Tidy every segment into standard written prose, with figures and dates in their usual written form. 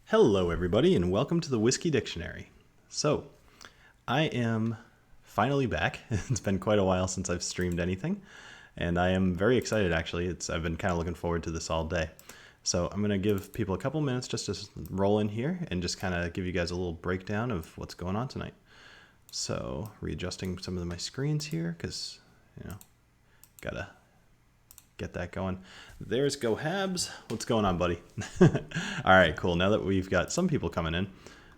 Hello everybody and welcome to the Whiskey Dictionary. So, I am finally back. It's been quite a while since I've streamed anything, and I am very excited actually. I've been kind of looking forward to this all day. So I'm going to give people a couple minutes just to roll in here and just kind of give you guys a little breakdown of what's going on tonight. So, readjusting some of my screens here because, gotta get that going. There's Go Habs. What's going on, buddy? All right, cool. Now that we've got some people coming in,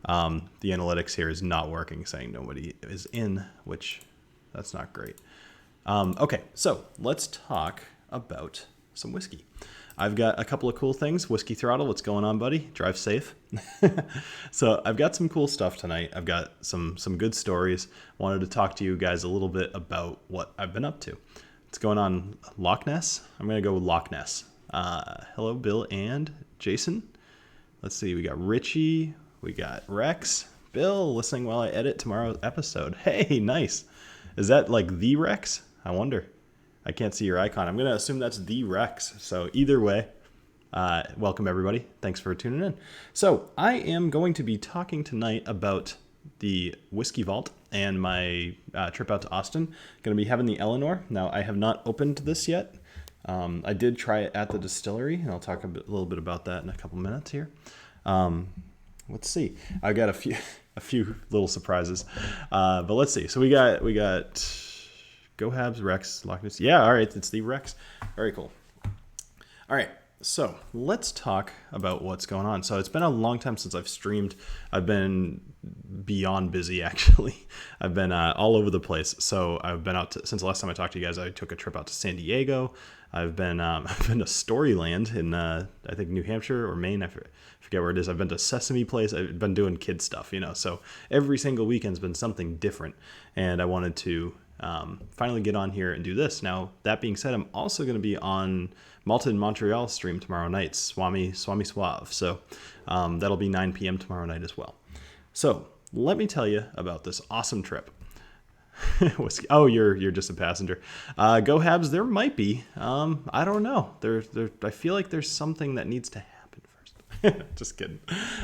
the analytics here is not working, saying nobody is in, which that's not great. Okay, so let's talk about some whiskey. I've got a couple of cool things. Whiskey Throttle, what's going on, buddy? Drive safe. So I've got some cool stuff tonight. I've got some good stories. Wanted to talk to you guys a little bit about what I've been up to. What's going on, Loch Ness? I'm going to go with Loch Ness. Hello, Bill and Jason. Let's see, we got Richie, we got Rex. Bill, listening while I edit tomorrow's episode. Hey, nice. Is that like the Rex? I wonder. I can't see your icon. I'm going to assume that's the Rex. So either way, welcome everybody. Thanks for tuning in. So I am going to be talking tonight about the Whiskey Vault and my trip out to Austin. Going to be having the Eleanor. Now, I have not opened this yet. I did try it at the distillery, and I'll talk a little bit about that in a couple minutes here. Let's see. I got a few little surprises, but let's see. So we got Go Habs, Rex, Loch Ness. Yeah, all right, it's the Rex. Very cool. All right. So let's talk about what's going on. So it's been a long time since I've streamed. I've been beyond busy, actually. I've been all over the place. So I've been out since the last time I talked to you guys. I took a trip out to San Diego. I've been to Storyland in I think New Hampshire or Maine. I forget where it is. I've been to Sesame Place. I've been doing kid stuff, So every single weekend's been something different, and I wanted to finally get on here and do this. Now, that being said, I'm also going to be on Malta in Montreal stream tomorrow night, Swami Suave. So that'll be 9 p.m. tomorrow night as well. So let me tell you about this awesome trip. Whiskey. Oh, you're just a passenger. Go Habs, there might be. I don't know. I feel like there's something that needs to happen first. Just kidding.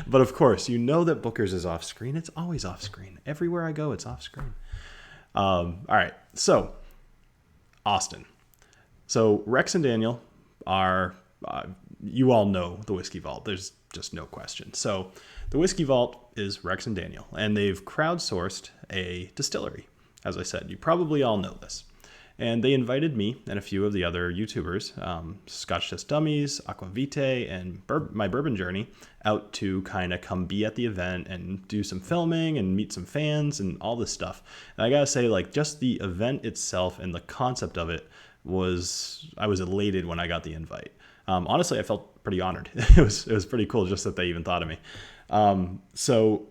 But of course, you know that Booker's is off screen. It's always off screen. Everywhere I go, it's off screen. All right, so Austin. So Rex and Daniel are, you all know the Whiskey Vault. There's just no question. So the Whiskey Vault is Rex and Daniel, and they've crowdsourced a distillery. As I said, you probably all know this. And they invited me and a few of the other YouTubers, Scotch Test Dummies, Aquavite, and My Bourbon Journey, out to kind of come be at the event and do some filming and meet some fans and all this stuff. And I gotta say, just the event itself and the concept of it I was elated when I got the invite. Honestly, I felt pretty honored. It was pretty cool just that they even thought of me. So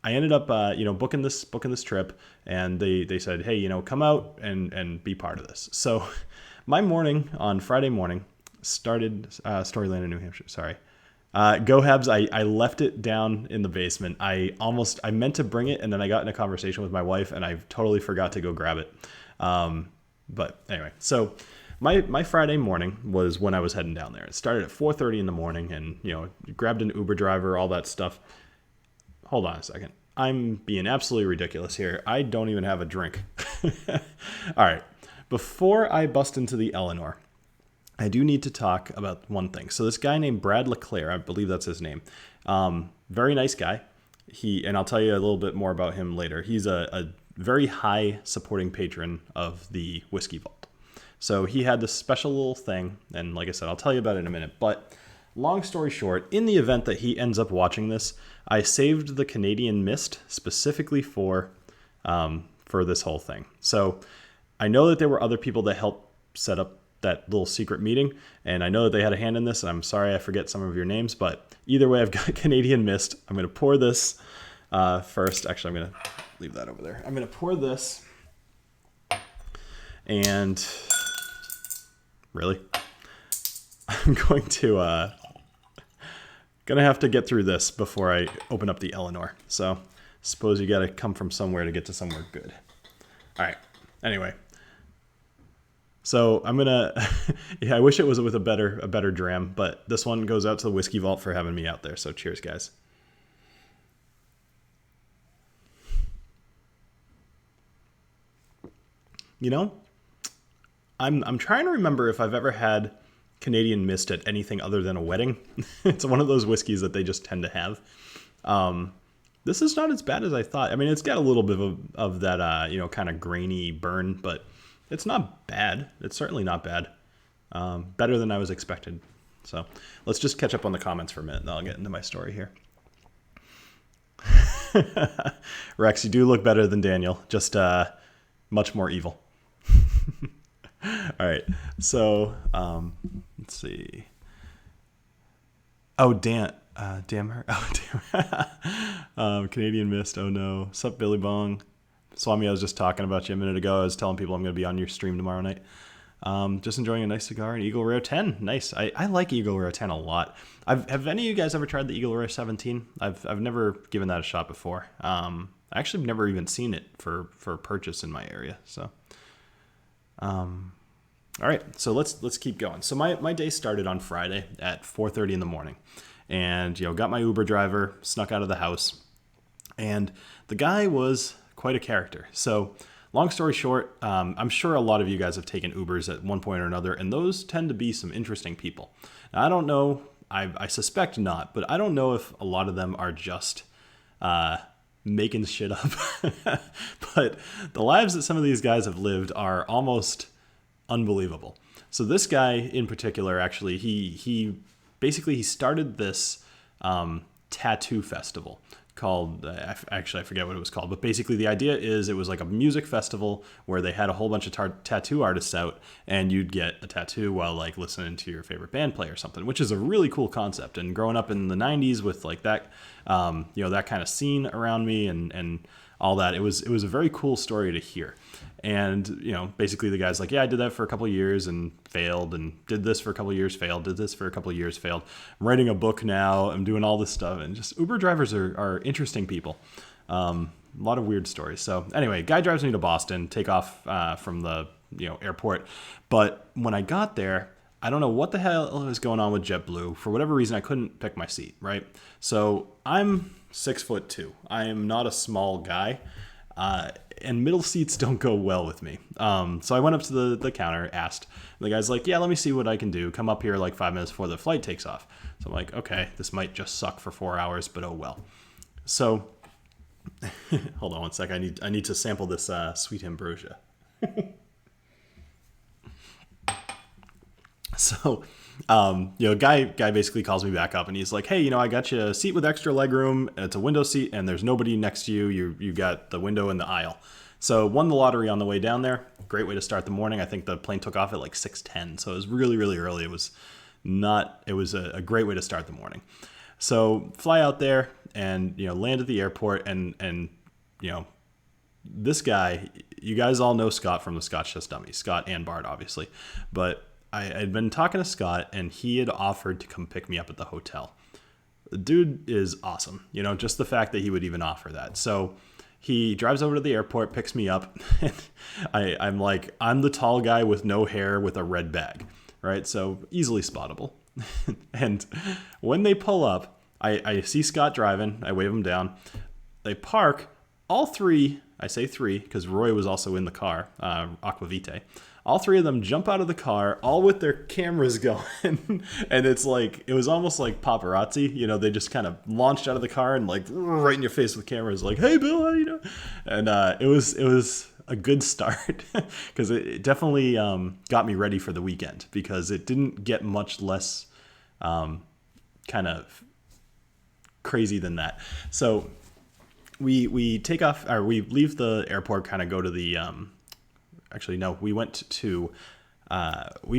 I ended up, booking this trip, and they said, hey, come out and be part of this. So my morning on Friday morning started Storyland in New Hampshire. Sorry. Go Habs, I left it down in the basement. I meant to bring it, and then I got in a conversation with my wife, and I totally forgot to go grab it. But anyway, so my Friday morning was when I was heading down there. It started at 4:30 in the morning, and grabbed an Uber driver, all that stuff. Hold on a second. I'm being absolutely ridiculous here. I don't even have a drink. All right. Before I bust into the Eleanor, I do need to talk about one thing. So this guy named Brad LeClaire, I believe that's his name. Very nice guy. And I'll tell you a little bit more about him later. He's a very high supporting patron of the Whiskey Vault. So he had this special little thing. And like I said, I'll tell you about it in a minute. But long story short, in the event that he ends up watching this, I saved the Canadian Mist specifically for this whole thing. So I know that there were other people that helped set up that little secret meeting, and I know that they had a hand in this, and I'm sorry I forget some of your names, but either way, I've got Canadian Mist. I'm going to pour this first. Actually, I'm going to leave that over there. I'm going to pour this, and really, I'm going to have to get through this before I open up the Eleanor. So suppose you got to come from somewhere to get to somewhere good. All right. Anyway. So I'm gonna, yeah, I wish it was with a better dram, but this one goes out to the Whiskey Vault for having me out there. So cheers, guys. You know, I'm trying to remember if I've ever had Canadian Mist at anything other than a wedding. It's one of those whiskeys that they just tend to have. This is not as bad as I thought. I mean, it's got a little bit of that, kind of grainy burn, but it's not bad. It's certainly not bad. Better than I was expected. So let's just catch up on the comments for a minute, and then I'll get into my story here. Rex, you do look better than Daniel, just much more evil. All right, so let's see. Oh, damn her. Oh, damn. Canadian Mist. Oh no. Sup, Billy Bong. Swami, I was just talking about you a minute ago. I was telling people I'm going to be on your stream tomorrow night. Just enjoying a nice cigar and Eagle Rare 10. Nice. I like Eagle Rare 10 a lot. Have any of you guys ever tried the Eagle Rare 17? I've never given that a shot before. I actually have never even seen it for purchase in my area. So, all right, so let's keep going. So my day started on Friday at 4:30 in the morning, and got my Uber driver, snuck out of the house, and the guy was quite a character. So long story short, I'm sure a lot of you guys have taken Ubers at one point or another, and those tend to be some interesting people. Now, I don't know, I suspect not, but I don't know if a lot of them are just making shit up. But the lives that some of these guys have lived are almost unbelievable. So this guy in particular, actually, he basically started this tattoo festival called, I forget what it was called, but basically the idea is it was like a music festival where they had a whole bunch of tattoo artists out, and you'd get a tattoo while like listening to your favorite band play or something, which is a really cool concept. And growing up in the 90s with like that, that kind of scene around me and all that, it was a very cool story to hear. And, basically the guy's like, yeah, I did that for a couple of years and failed, and did this for a couple of years, failed, did this for a couple of years, failed. I'm writing a book now. I'm doing all this stuff. And just Uber drivers are interesting people. A lot of weird stories. So anyway, guy drives me to Boston, take off from the airport. But when I got there, I don't know what the hell was going on with JetBlue. For whatever reason, I couldn't pick my seat, right? So I'm 6'2". I am not a small guy. And middle seats don't go well with me. So I went up to the counter, asked. And the guy's like, yeah, let me see what I can do. Come up here like 5 minutes before the flight takes off. So I'm like, okay, this might just suck for 4 hours, but oh well. So hold on one sec. I need to sample this sweet ambrosia. So, guy basically calls me back up, and he's like, hey, I got you a seat with extra legroom. It's a window seat, and there's nobody next to you. You got the window and the aisle. So won the lottery on the way down there. Great way to start the morning. I think the plane took off at like 6:10, so it was really, really early. It was a great way to start the morning. So fly out there and, land at the airport, and this guy, you guys all know Scott from the Scotch Just Dummies, Scott and Bart, obviously, but I had been talking to Scott, and he had offered to come pick me up at the hotel. The dude is awesome. Just the fact that he would even offer that. So he drives over to the airport, picks me up, and I'm like, I'm the tall guy with no hair with a red bag, right? So easily spottable. And when they pull up, I see Scott driving. I wave him down. They park. All three, I say three because Roy was also in the car, Aquavite. All three of them jump out of the car, all with their cameras going. And it was almost like paparazzi. They just kind of launched out of the car and like right in your face with cameras, like, hey, Bill, how you doing? And it was a good start because it definitely got me ready for the weekend, because it didn't get much less kind of crazy than that. So we take off, or we leave the airport, kind of go to the actually, no, we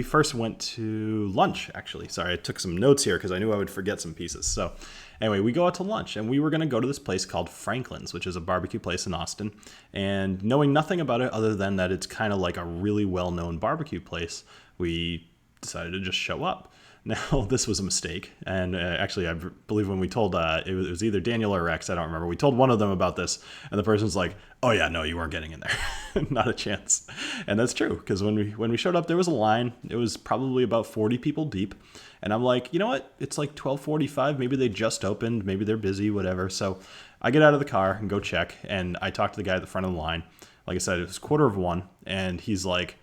first went to lunch, actually. Sorry, I took some notes here because I knew I would forget some pieces. So anyway, we go out to lunch, and we were going to go to this place called Franklin's, which is a barbecue place in Austin. And knowing nothing about it other than that it's kind of like a really well-known barbecue place, we decided to just show up. Now, this was a mistake. And actually, I believe when we told, it was either Daniel or Rex, I don't remember. We told one of them about this, and the person's like, oh yeah, no, you weren't getting in there. Not a chance. And that's true, because when we showed up, there was a line. It was probably about 40 people deep. And I'm like, you know what? It's like 12:45. Maybe they just opened. Maybe they're busy, whatever. So I get out of the car and go check, and I talk to the guy at the front of the line. Like I said, it was 1:15, and he's like,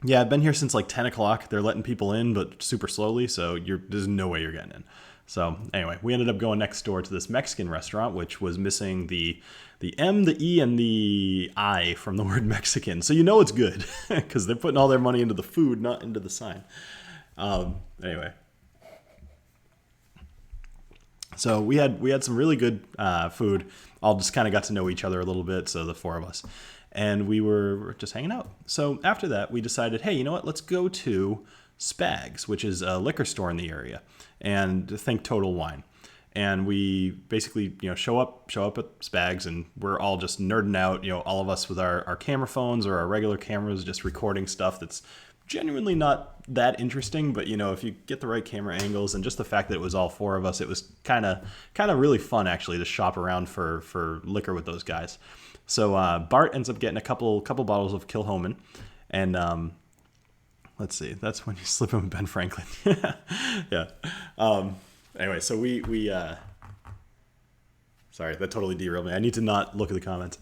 yeah, I've been here since like 10 o'clock. They're letting people in, but super slowly, so there's no way you're getting in. So anyway, we ended up going next door to this Mexican restaurant, which was missing the M, the E, and the I from the word Mexican. So you know it's good, because they're putting all their money into the food, not into the sign. Anyway. So we had some really good food. All just kind of got to know each other a little bit, so the four of us. And we were just hanging out. So after that, we decided, hey, you know what? Let's go to Spags, which is a liquor store in the area, and think Total Wine. And we basically, show up at Spags, and we're all just nerding out, all of us with our camera phones or our regular cameras, just recording stuff that's genuinely not that interesting. But, if you get the right camera angles and just the fact that it was all four of us, it was kind of really fun, actually, to shop around for liquor with those guys. So Bart ends up getting a couple bottles of Kilhoman, and let's see, that's when you slip him Ben Franklin. Yeah. Anyway, so we sorry, that totally derailed me. I need to not look at the comments.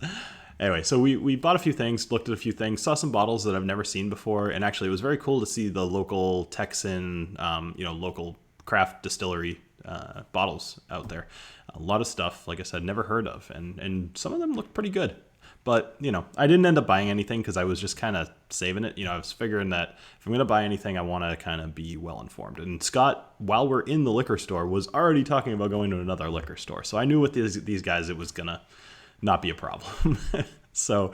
Anyway, so we bought a few things, looked at a few things, saw some bottles that I've never seen before, and actually it was very cool to see the local Texan, local craft distillery bottles out there. A lot of stuff, like I said, never heard of, and some of them looked pretty good. But, I didn't end up buying anything because I was just kind of saving it. I was figuring that if I'm going to buy anything, I want to kind of be well informed. And Scott, while we're in the liquor store, was already talking about going to another liquor store. So I knew with these guys it was going to not be a problem. So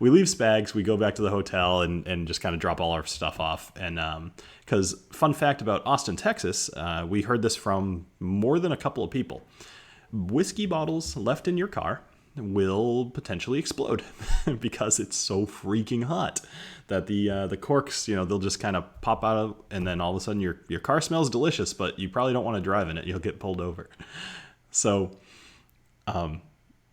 we leave Spags, we go back to the hotel and just kind of drop all our stuff off. And because fun fact about Austin, Texas, we heard this from more than a couple of people. Whiskey bottles left in your car will potentially explode because it's so freaking hot that the corks, they'll just kind of pop out of, and then all of a sudden your car smells delicious, but you probably don't want to drive in it. You'll get pulled over. So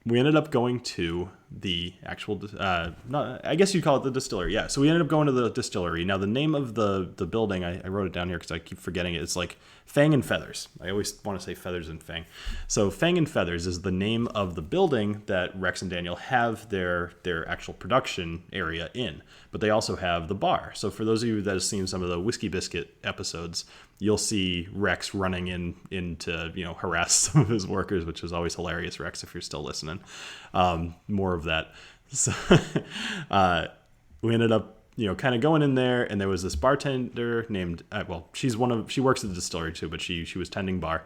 we ended up going to the actual, I guess you'd call it the distillery. Yeah. So we ended up going to the distillery. Now the name of the building, I wrote it down here because I keep forgetting it. It's like Fang and Feathers. I always want to say Feathers and Fang. So Fang and Feathers is the name of the building that Rex and Daniel have their actual production area in. But they also have the bar. So for those of you that have seen some of the Whiskey Biscuit episodes, you'll see Rex running in to harass some of his workers, which is always hilarious, Rex, if you're still listening. More of that. So we ended up kind of going in there, and there was this bartender named she works at the distillery too, but she was tending bar,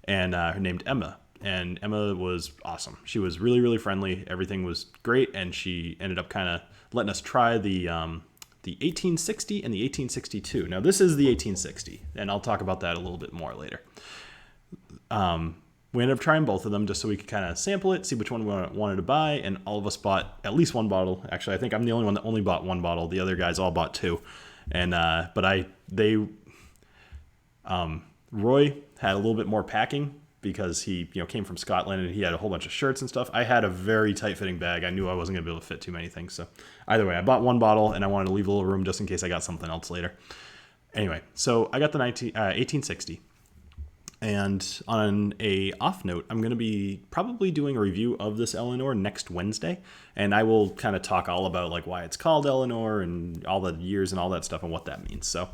and her named Emma. And Emma was awesome. She was really, really friendly. Everything was great, and she ended up kind of letting us try the 1860 and the 1862. Now this is the 1860, and I'll talk about that a little bit more later. We ended up trying both of them just so we could kind of sample it, see which one we wanted to buy, and all of us bought at least one bottle. Actually, I think I'm the only one that only bought one bottle. The other guys all bought two, and Roy had a little bit more packing because he came from Scotland and he had a whole bunch of shirts and stuff. I had a very tight-fitting bag. I knew I wasn't going to be able to fit too many things. So either way, I bought one bottle and I wanted to leave a little room just in case I got something else later. Anyway, so I got the 1860. And on a off note, I'm going to be probably doing a review of this Eleanor next Wednesday. And I will kind of talk all about like why it's called Eleanor and all the years and all that stuff and what that means. So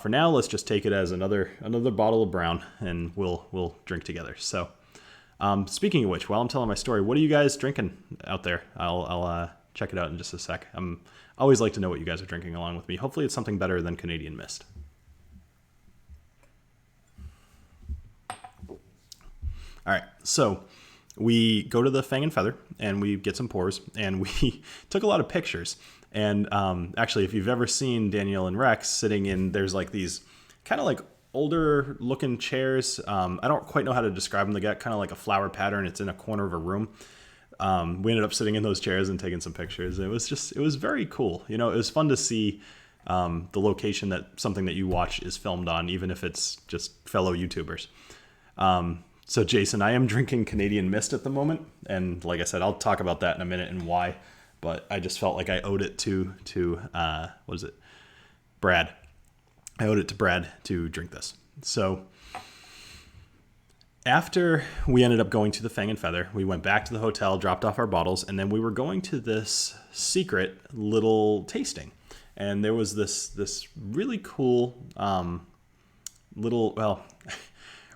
for now, let's just take it as another bottle of brown, and we'll drink together. So speaking of which, while I'm telling my story, what are you guys drinking out there? I'll check it out in just a sec. I always like to know what you guys are drinking along with me. Hopefully it's something better than Canadian Mist. All right, so we go to the Fang and Feather, and we get some pours, and we took a lot of pictures. And actually, if you've ever seen Daniel and Rex sitting in, there's like these kind of like older looking chairs. I don't quite know how to describe them. They got kind of like a flower pattern. It's in a corner of a room. We ended up sitting in those chairs and taking some pictures. It was very cool. It was fun to see the location that something that you watch is filmed on, even if it's just fellow YouTubers. So Jason, I am drinking Canadian Mist at the moment, and like I said, I'll talk about that in a minute and why. But I just felt like I owed it to what is it, Brad. I owed it to Brad to drink this. So after we ended up going to the Fang and Feather, we went back to the hotel, dropped off our bottles, and then we were going to this secret little tasting. And there was this really cool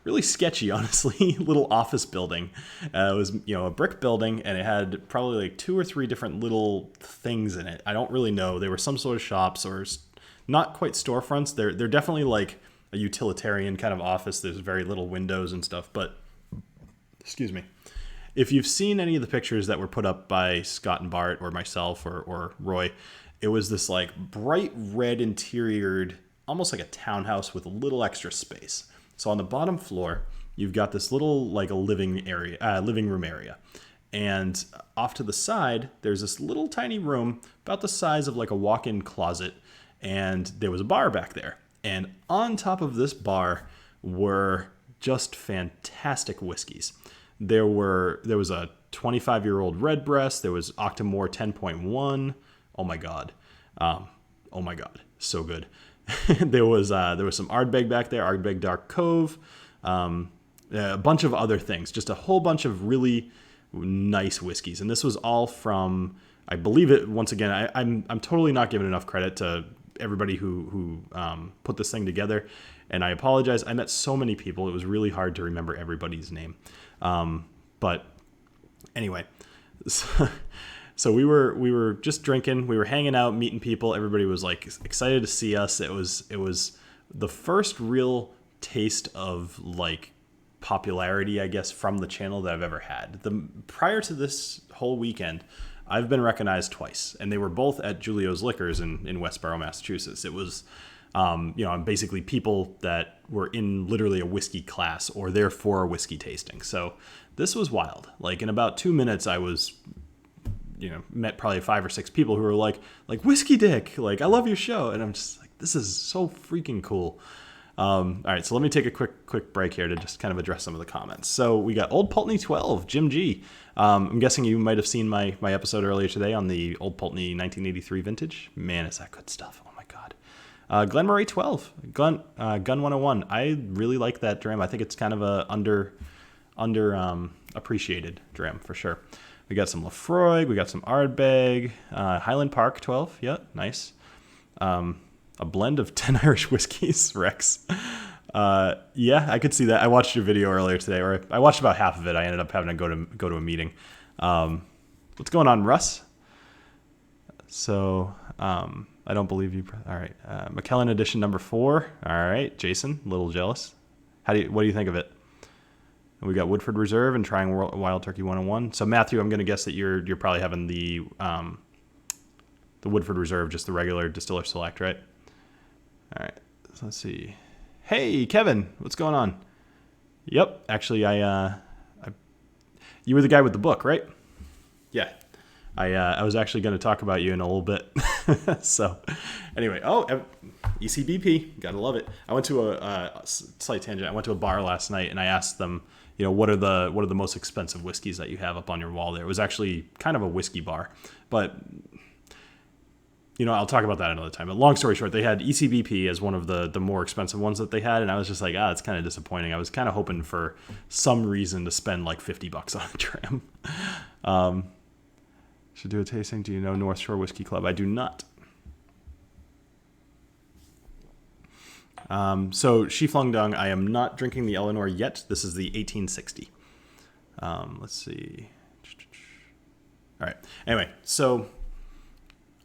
really sketchy, honestly, little office building. It was, a brick building, and it had probably like 2 or 3 different little things in it. I don't really know. They were some sort of shops or not quite storefronts. They're definitely like a utilitarian kind of office. There's very little windows and stuff. But, excuse me, if you've seen any of the pictures that were put up by Scott and Bart or myself or Roy, it was this like bright red interiored, almost like a townhouse with a little extra space. So on the bottom floor, you've got this little like a living room area. And off to the side, there's this little tiny room about the size of like a walk-in closet. And there was a bar back there. And on top of this bar were just fantastic whiskeys. There was a 25-year-old Redbreast. There was Octomore 10.1. Oh my God. So good. There was some Ardbeg back there, Ardbeg Dark Cove, a bunch of other things, just a whole bunch of really nice whiskeys. And this was all from, I believe it, once again, I'm totally not giving enough credit to everybody who put this thing together. And I apologize. I met so many people. It was really hard to remember everybody's name. But anyway, so we were just drinking, we were hanging out, meeting people. Everybody was like excited to see us. It was the first real taste of like popularity, I guess, from the channel that I've ever had. Prior to this whole weekend, I've been recognized twice, and they were both at Julio's Liquors in Westboro, Massachusetts. It was, basically people that were in literally a whiskey class or there for a whiskey tasting. So this was wild. Like in about 2 minutes, I was met probably 5 or 6 people who were like Whiskey Dick, like I love your show, and I'm just like, this is so freaking cool. All right, so let me take a quick break here to just kind of address some of the comments. So we got Old Pulteney 12, Jim G. I'm guessing you might have seen my episode earlier today on the Old Pulteney 1983 vintage. Man, is that good stuff! Oh my God. Glen Murray 12, Gun 101. I really like that dram. I think it's kind of a under appreciated dram for sure. We got some Lafroig, we got some Ardbeg, Highland Park 12, yeah, nice. A blend of 10 Irish whiskeys, Rex. Yeah, I could see that. I watched your video earlier today, or I watched about half of it. I ended up having to go to a meeting. What's going on, Russ? So, I don't believe you. All right, McKellen edition number 4. All right, Jason, a little jealous. What do you think of it? We got Woodford Reserve and trying Wild Turkey 101. So Matthew, I'm going to guess that you're probably having the Woodford Reserve, just the regular Distiller Select, right? All right. So let's see. Hey, Kevin, what's going on? Yep, actually, you were the guy with the book, right? Yeah. I was actually going to talk about you in a little bit. So anyway, ECBP, gotta love it. I went to a slight tangent. I went to a bar last night and I asked them, what are the most expensive whiskeys that you have up on your wall there? It was actually kind of a whiskey bar, but I'll talk about that another time. But long story short, they had ECBP as one of the more expensive ones that they had, and I was just like, it's kind of disappointing. I was kind of hoping for some reason to spend like $50 on a dram. Should do a tasting. Do you know North Shore Whiskey Club? I do not. So Shiflung Dung, I am not drinking the Eleanor yet. This is the 1860. Let's see. All right. Anyway, so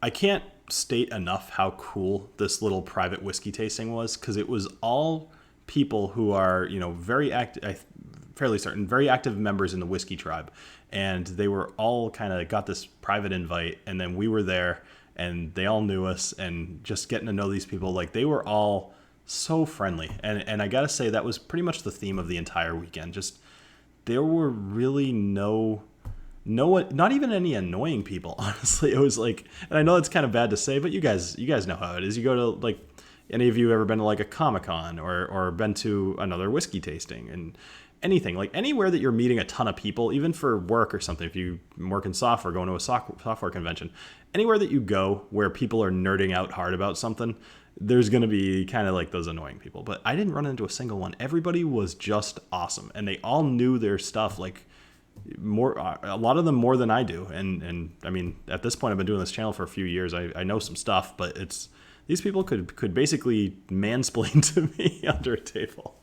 I can't state enough how cool this little private whiskey tasting was, because it was all people who are, very active, fairly certain, very active members in the whiskey tribe. And they were all kind of got this private invite, and then we were there, and they all knew us, and just getting to know these people, like they were all so friendly. And I gotta say, that was pretty much the theme of the entire weekend. Just there were really no no one, not even any annoying people, honestly. It was like, and I know it's kind of bad to say, but you guys know how it is. You go to like, any of you ever been to like a Comic-Con or been to another whiskey tasting and anything, like anywhere that you're meeting a ton of people, even for work or something, if you work in software, going to a software convention, anywhere that you go where people are nerding out hard about something, there's going to be kind of like those annoying people. But I didn't run into a single one. Everybody was just awesome. And they all knew their stuff, like more, a lot of them more than I do. And I mean, at this point, I've been doing this channel for a few years. I know some stuff, but these people could basically mansplain to me under a table.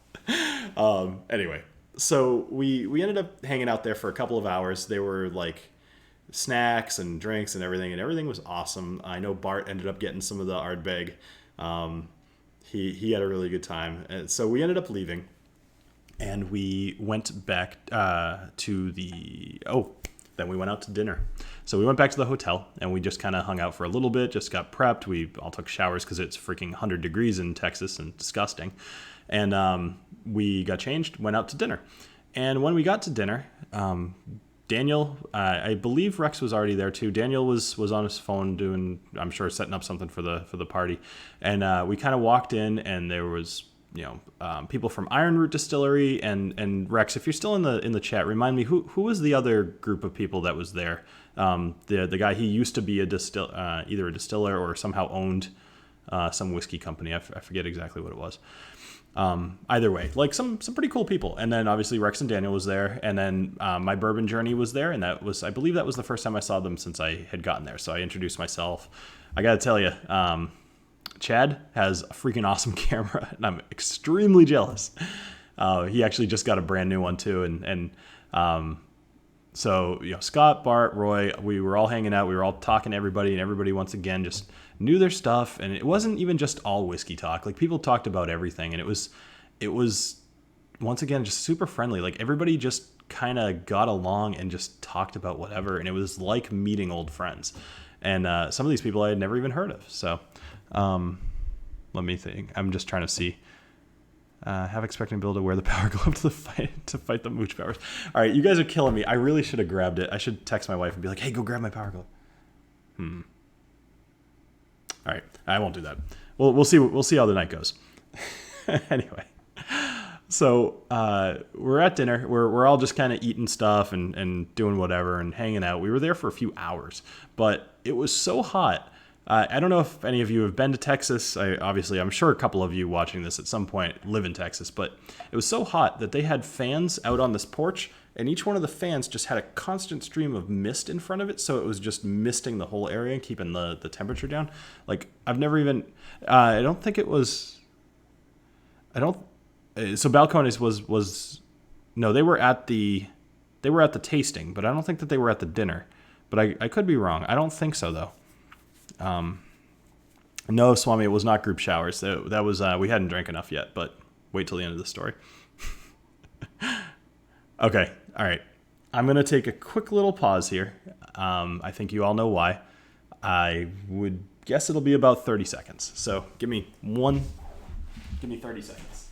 Anyway, so we ended up hanging out there for a couple of hours. There were like snacks and drinks and everything was awesome. I know Bart ended up getting some of the Ardbeg. He had a really good time. And so we ended up leaving, and we went back then we went out to dinner. So we went back to the hotel, and we just kind of hung out for a little bit, just got prepped. We all took showers because it's freaking 100 degrees in Texas and disgusting. And we got changed, went out to dinner. And when we got to dinner, Daniel, I believe Rex was already there too. Daniel was on his phone doing, I'm sure, setting up something for the party. And we kind of walked in, and there was, people from Iron Root Distillery and Rex. If you're still in the chat, remind me who was the other group of people that was there. The guy, he used to be either a distiller or somehow owned some whiskey company. I forget exactly what it was. Either way, like some pretty cool people. And then obviously Rex and Daniel was there, and then my bourbon journey was there, and I believe that was the first time I saw them since I had gotten there. So I introduced myself. I gotta tell you, Chad has a freaking awesome camera, and I'm extremely jealous. He actually just got a brand new one too, and so Scott, Bart, Roy, we were all hanging out, we were all talking to everybody, and everybody once again just knew their stuff. And it wasn't even just all whiskey talk. Like, people talked about everything, and it was once again just super friendly. Like, everybody just kind of got along and just talked about whatever, and it was like meeting old friends. And some of these people I had never even heard of. So let me think. I'm just trying to see. Have expecting Bill to wear the power glove to fight the mooch powers. All right, you guys are killing me. I really should have grabbed it. I should text my wife and be like, "Hey, go grab my power glove." All right, I won't do that. We'll see. We'll see how the night goes. Anyway, so we're at dinner. We're all just kind of eating stuff and doing whatever and hanging out. We were there for a few hours, but it was so hot. I don't know if any of you have been to Texas. I'm sure a couple of you watching this at some point live in Texas, but it was so hot that they had fans out on this porch, and each one of the fans just had a constant stream of mist in front of it, so it was just misting the whole area and keeping the temperature down. Like, I've never even... I don't think it was... So Balcones was... No, they were at the tasting, but I don't think that they were at the dinner. But I could be wrong. I don't think so, though. No, Swami, it was not group showers. That was we hadn't drank enough yet, but wait till the end of the story. Okay, all right. I'm going to take a quick little pause here. I think you all know why. I would guess it'll be about 30 seconds. So give me 30 seconds.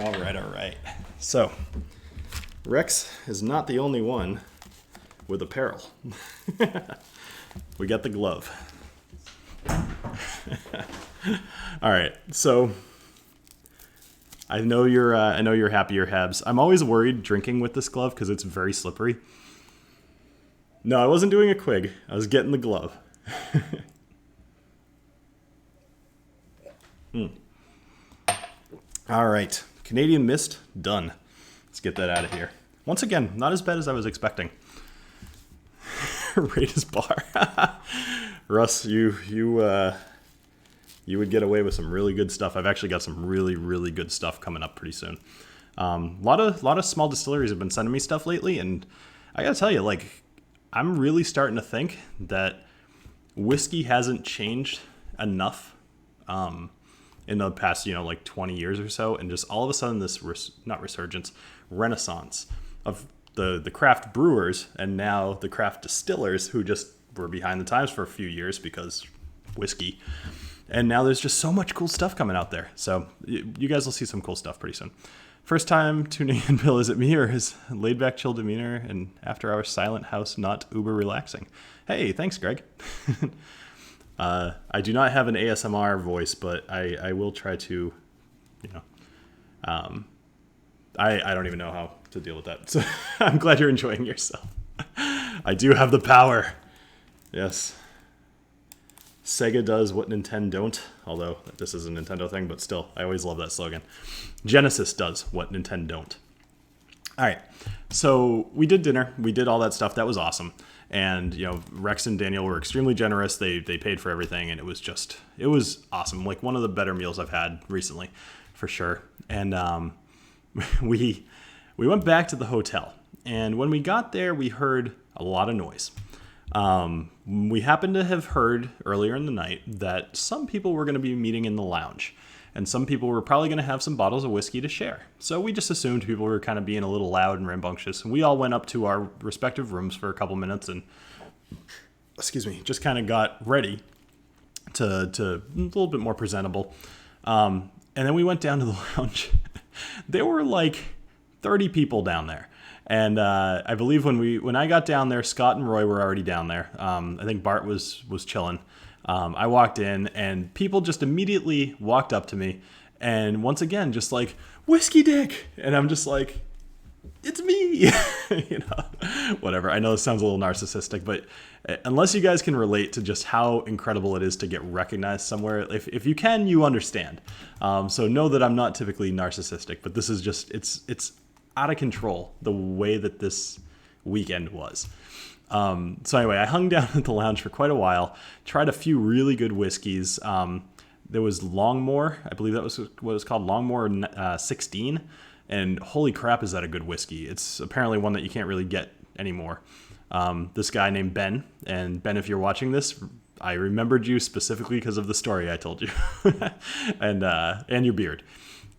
All right. So, Rex is not the only one with apparel. We got the glove. All right. So, I know you're happy, your Habs. I'm always worried drinking with this glove because it's very slippery. No, I wasn't doing a quig. I was getting the glove. All right. Canadian Mist, done. Let's get that out of here. Once again, not as bad as I was expecting. Rate his bar. Russ, you would get away with some really good stuff. I've actually got some really, really good stuff coming up pretty soon. A lot of small distilleries have been sending me stuff lately, and I gotta tell you, like, I'm really starting to think that whiskey hasn't changed enough in the past, like 20 years or so, and just all of a sudden this not resurgence, renaissance of the craft brewers and now the craft distillers who just were behind the times for a few years because whiskey. And now there's just so much cool stuff coming out there. So you guys will see some cool stuff pretty soon. First time tuning in, Bill, is it me or his laid back chill demeanor and after our silent house not uber relaxing? Hey, thanks, Greg. I do not have an ASMR voice, but I will try to, I don't even know how to deal with that. So I'm glad you're enjoying yourself. I do have the power. Yes. Sega does what Nintendo don't, although this is a Nintendo thing, but still, I always love that slogan. Genesis does what Nintendo don't. All right, so we did dinner. We did all that stuff. That was awesome. And, Rex and Daniel were extremely generous. They paid for everything, and it was awesome. Like one of the better meals I've had recently, for sure. And we went back to the hotel. And when we got there, we heard a lot of noise. We happened to have heard earlier in the night that some people were going to be meeting in the lounge. And some people were probably going to have some bottles of whiskey to share. So we just assumed people were kind of being a little loud and rambunctious. And we all went up to our respective rooms for a couple minutes and, just kind of got ready to a little bit more presentable. And then we went down to the lounge. There were like 30 people down there. And I believe when I got down there, Scott and Roy were already down there. I think Bart was chilling. I walked in, and people just immediately walked up to me, and once again, just like, Whiskey Dick! And I'm just like, it's me! Whatever. I know this sounds a little narcissistic, but unless you guys can relate to just how incredible it is to get recognized somewhere, if you can, you understand. So know that I'm not typically narcissistic, but this is just, it's out of control, the way that this weekend was. So anyway, I hung down at the lounge for quite a while, tried a few really good whiskeys. There was Longmore, I believe that was what it was called, Longmore 16, and holy crap, is that a good whiskey. It's apparently one that you can't really get anymore. This guy named Ben, and Ben, if you're watching this, I remembered you specifically because of the story I told you, and your beard.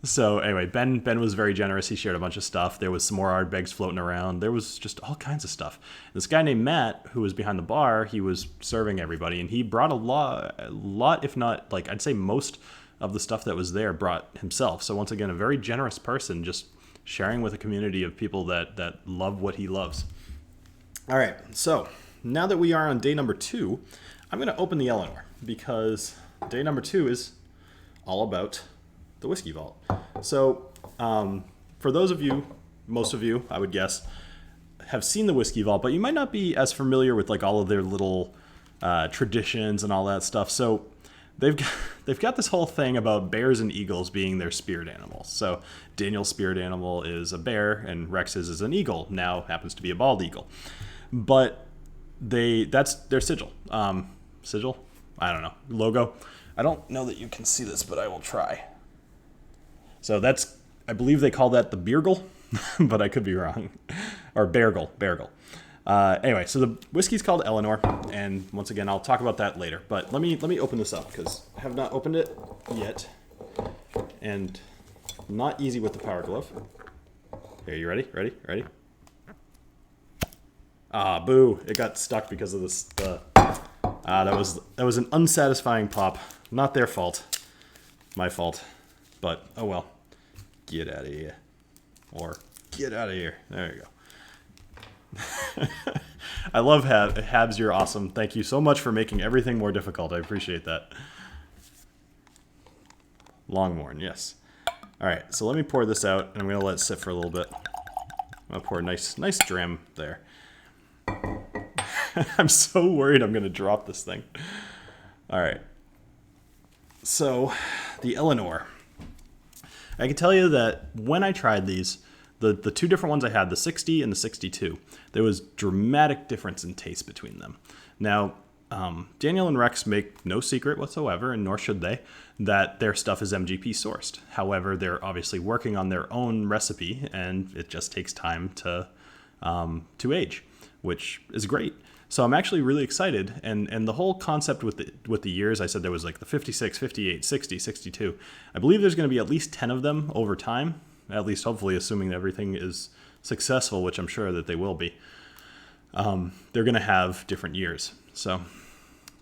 So anyway, Ben was very generous. He shared a bunch of stuff. There was some more Ardbegs floating around. There was just all kinds of stuff. This guy named Matt, who was behind the bar, he was serving everybody, and he brought a lot, if not, like, I'd say most of the stuff that was there brought himself. So once again, a very generous person, just sharing with a community of people that love what he loves. All right, so now that we are on day number 2, I'm going to open the Eleanor, because day number 2 is all about the Whiskey Vault. So for those of you, most of you, I would guess, have seen the Whiskey Vault, but you might not be as familiar with like all of their little traditions and all that stuff. So they've got this whole thing about bears and eagles being their spirit animals. So Daniel's spirit animal is a bear, and Rex's is an eagle. Now happens to be a bald eagle, but that's their sigil. Sigil? I don't know. Logo. I don't know that you can see this, but I will try. So that's, I believe they call that the Beergle, but I could be wrong. Or Beargle. Anyway, so the whiskey's called Eleanor, and once again, I'll talk about that later. But let me open this up, because I have not opened it yet, and not easy with the power glove. Here, you ready? Ready? Ah, boo! It got stuck because of this. That was an unsatisfying pop. Not their fault. My fault. But oh well. Get out of here. Or get out of here. There you go. I love Habs, you're awesome. Thank you so much for making everything more difficult. I appreciate that. Longmorn, yes. All right, so let me pour this out, and I'm going to let it sit for a little bit. I'll pour a nice dram there. I'm so worried I'm going to drop this thing. All right. So, the Eleanor. I can tell you that when I tried these, the two different ones I had, the 60 and the 62, there was dramatic difference in taste between them. Now, Daniel and Rex make no secret whatsoever, and nor should they, that their stuff is MGP sourced. However, they're obviously working on their own recipe, and it just takes time to to age, which is great. So I'm actually really excited. And the whole concept with the years, I said there was like the 56, 58, 60, 62. I believe there's going to be at least 10 of them over time, at least hopefully, assuming that everything is successful, which I'm sure that they will be. They're going to have different years. So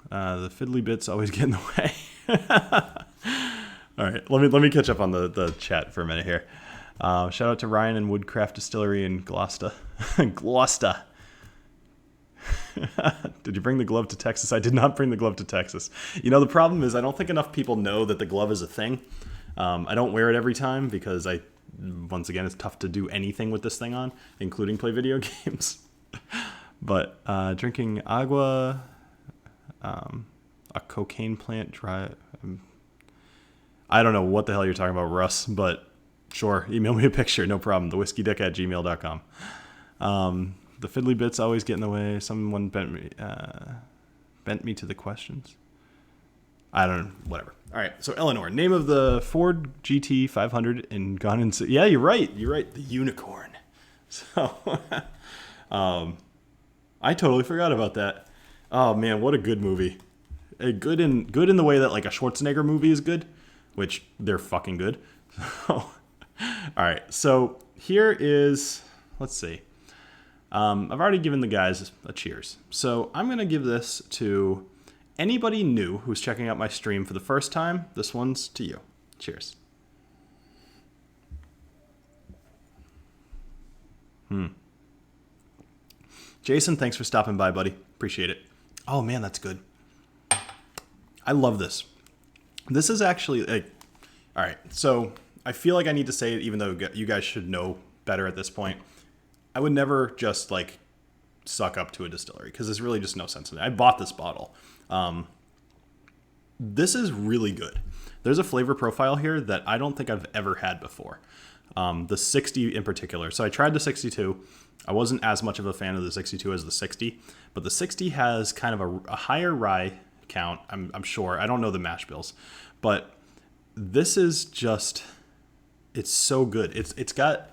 the fiddly bits always get in the way. All right, let me catch up on the chat for a minute here. Shout out to Ryan and Woodcraft Distillery in Gloucester. Gloucester. Did you bring the glove to Texas? I did not bring the glove to Texas. You know, the problem is I don't think enough people know that the glove is a thing. I don't wear it every time because once again, it's tough to do anything with this thing on, including play video games. But drinking agua, a cocaine plant dry. I don't know what the hell you're talking about, Russ, but sure, email me a picture, no problem. thewhiskeydick@gmail.com. The fiddly bits always get in the way. Someone bent me to the questions. I don't know, whatever. All right, so Eleanor, name of the Ford GT 500 in Gone in... Yeah, you're right, the unicorn. So, I totally forgot about that. Oh man, what a good movie. Good in the way that like a Schwarzenegger movie is good, which they're fucking good. So, all right, so here is, let's see. I've already given the guys a cheers. So I'm going to give this to anybody new who's checking out my stream for the first time. This one's to you. Cheers. Jason, thanks for stopping by, buddy. Appreciate it. Oh, man, that's good. I love this. This is actually, all right, so I feel like I need to say it even though you guys should know better at this point. I would never just like suck up to a distillery because there's really just no sense in it. I bought this bottle. This is really good. There's a flavor profile here that I don't think I've ever had before. The 60 in particular. So I tried the 62. I wasn't as much of a fan of the 62 as the 60, but the 60 has kind of a higher rye count. I'm sure. I don't know the mash bills, but this is just, it's so good. It's got,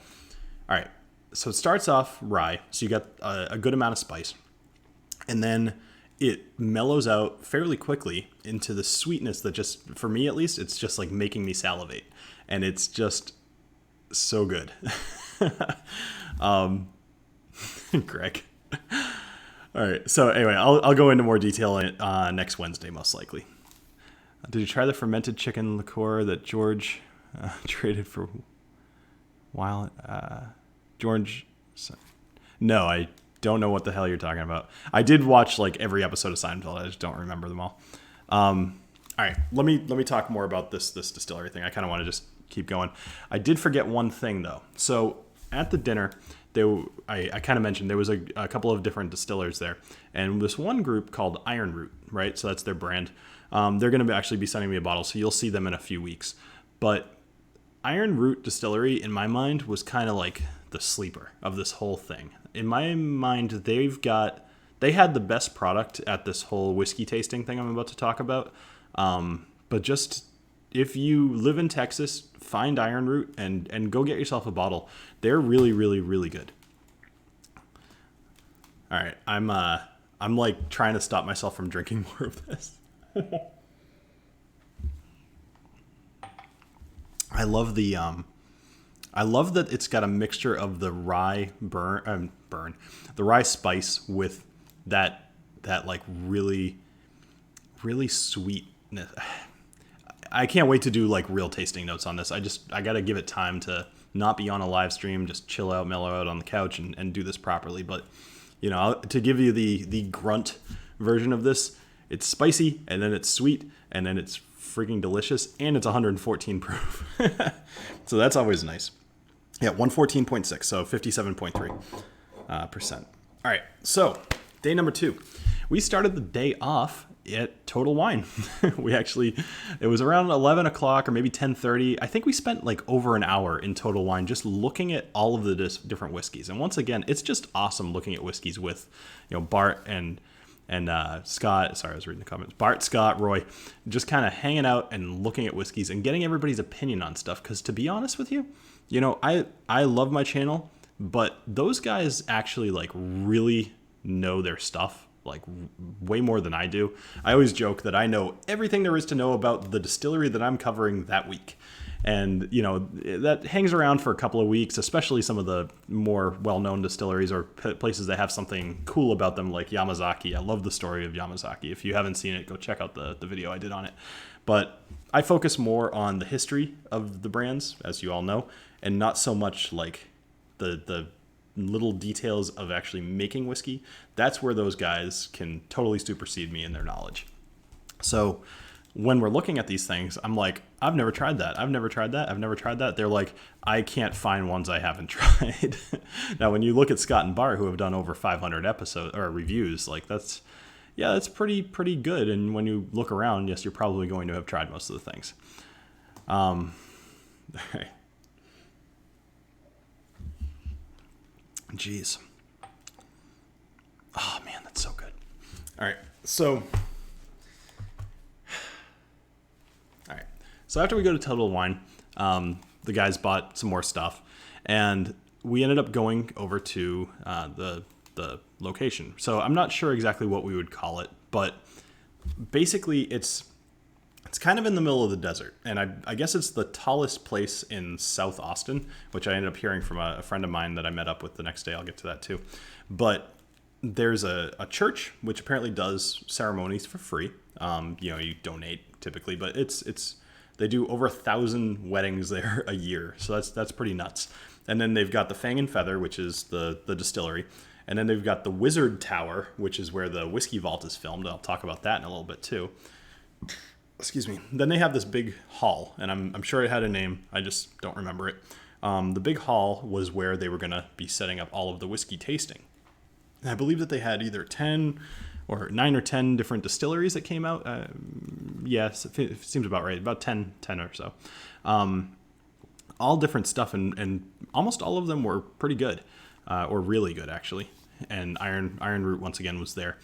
all right. So it starts off rye, so you got a good amount of spice, and then it mellows out fairly quickly into the sweetness that just, for me at least, it's just like making me salivate, and it's just so good. Greg. All right, so anyway, I'll go into more detail next Wednesday, most likely. Did you try the fermented chicken liqueur that George traded for while... George, no, I don't know what the hell you're talking about. I did watch like every episode of Seinfeld. I just don't remember them all. All right, let me talk more about this distillery thing. I kind of want to just keep going. I did forget one thing though. So at the dinner, I kind of mentioned there was a couple of different distillers there, and this one group called Iron Root, right? So that's their brand. They're going to actually be sending me a bottle, so you'll see them in a few weeks. But Iron Root Distillery, in my mind, was kind of like the sleeper of this whole thing. In my mind, they had the best product at this whole whiskey tasting thing I'm about to talk about. But just if you live in Texas, find Iron Root and go get yourself a bottle. They're really, really, really good. All right, I'm like trying to stop myself from drinking more of this. I love that it's got a mixture of the rye the rye spice with that like really, really sweetness. I can't wait to do like real tasting notes on this. I got to give it time to not be on a live stream, just chill out, mellow out on the couch and do this properly. But, you know, to give you the grunt version of this, it's spicy and then it's sweet and then it's freaking delicious and it's 114 proof. So that's always nice. Yeah, 114.6, so 57.3%. All right, so day number 2. We started the day off at Total Wine. It was around 11 o'clock or maybe 10:30. I think we spent like over an hour in Total Wine just looking at all of the different whiskeys. And once again, it's just awesome looking at whiskeys with, you know, Bart and Scott. Sorry, I was reading the comments. Bart, Scott, Roy, just kind of hanging out and looking at whiskeys and getting everybody's opinion on stuff. Because to be honest with you, you know, I love my channel but those guys actually like really know their stuff, like way more than I do. I always joke that I know everything there is to know about the distillery that I'm covering that week. And, you know, that hangs around for a couple of weeks, especially some of the more well-known distilleries or places that have something cool about them, like Yamazaki. I love the story of Yamazaki. If you haven't seen it, go check out the video I did on it. But I focus more on the history of the brands, as you all know, and not so much like the little details of actually making whiskey. That's where those guys can totally supersede me in their knowledge. So when we're looking at these things, I'm like, I've never tried that. I've never tried that. I've never tried that. They're like, I can't find ones I haven't tried. Now, when you look at Scott and Bart, who have done over 500 episodes or reviews, like that's pretty good. And when you look around, yes, you're probably going to have tried most of the things. All right. Jeez. Oh man, that's so good. All right. So after we go to Total Wine, the guys bought some more stuff, and we ended up going over to the location. So I'm not sure exactly what we would call it, but basically it's kind of in the middle of the desert, and I guess it's the tallest place in South Austin, which I ended up hearing from a friend of mine that I met up with the next day. I'll get to that too. But there's a church which apparently does ceremonies for free. You know, you donate typically, but they do over 1,000 weddings there a year, so that's pretty nuts. And then they've got the Fang and Feather, which is the distillery, and then they've got the Wizard Tower, which is where the Whiskey Vault is filmed. I'll talk about that in a little bit too. Excuse me. Then they have this big hall, and I'm sure it had a name. I just don't remember it. The big hall was where they were going to be setting up all of the whiskey tasting. And I believe that they had either 9 or 10 different distilleries that came out. Yes, it seems about right. About 10 or so. All different stuff, and almost all of them were pretty good, or really good, actually. And Iron Root, once again, was there.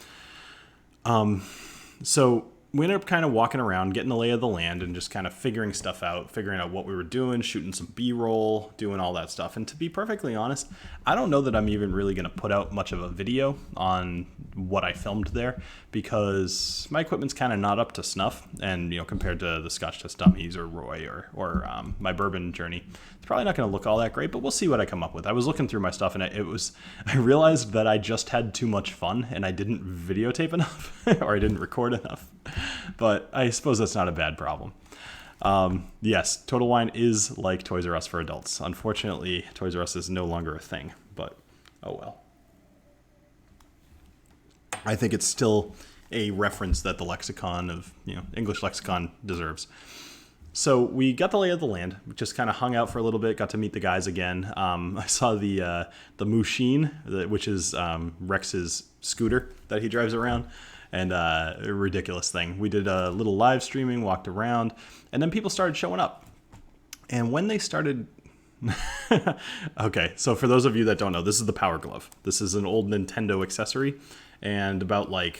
So we ended up kind of walking around, getting the lay of the land, and just kind of figuring stuff out, figuring out what we were doing, shooting some B-roll, doing all that stuff. And to be perfectly honest, I don't know that I'm even really going to put out much of a video on what I filmed there, because my equipment's kind of not up to snuff. And, you know, compared to the Scotch Test Dummies or Roy or my bourbon journey, it's probably not going to look all that great, but we'll see what I come up with. I was looking through my stuff, and I realized that I just had too much fun, and I didn't videotape enough, or I didn't record enough. But I suppose that's not a bad problem. Yes, Total Wine is like Toys R Us for adults. Unfortunately, Toys R Us is no longer a thing, but oh well. I think it's still a reference that the lexicon of, English lexicon deserves. So we got the lay of the land. We just kind of hung out for a little bit, got to meet the guys again. I saw the Machine, which is Rex's scooter that he drives around. And a ridiculous thing. We did a little live streaming, walked around, and then people started showing up. And when they started... Okay, so for those of you that don't know, this is the Power Glove. This is an old Nintendo accessory. And about I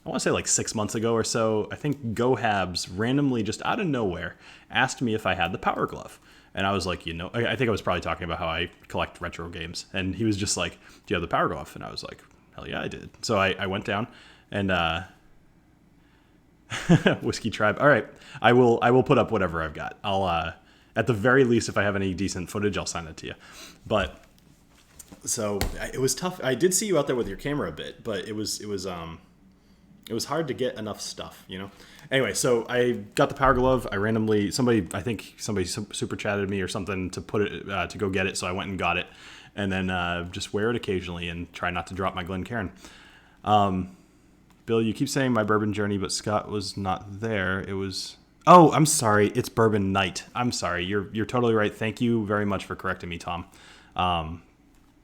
want to say 6 months ago or so, I think GoHabs randomly, just out of nowhere, asked me if I had the Power Glove. And I was like, I think I was probably talking about how I collect retro games. And he was just like, do you have the Power Glove? And I was like, hell yeah, I did. So I went down. And Whiskey Tribe. All right, I will put up whatever I've got. I'll at the very least, if I have any decent footage, I'll send it to you. But so it was tough. I did see you out there with your camera a bit, but it was hard to get enough stuff, Anyway, so I got the Power Glove. I think somebody super chatted me or something to put it to go get it. So I went and got it, and then just wear it occasionally and try not to drop my Glencairn. Bill, you keep saying my bourbon journey, but Scott was not there. It was... Oh, I'm sorry. It's Bourbon Night. I'm sorry. You're totally right. Thank you very much for correcting me, Tom.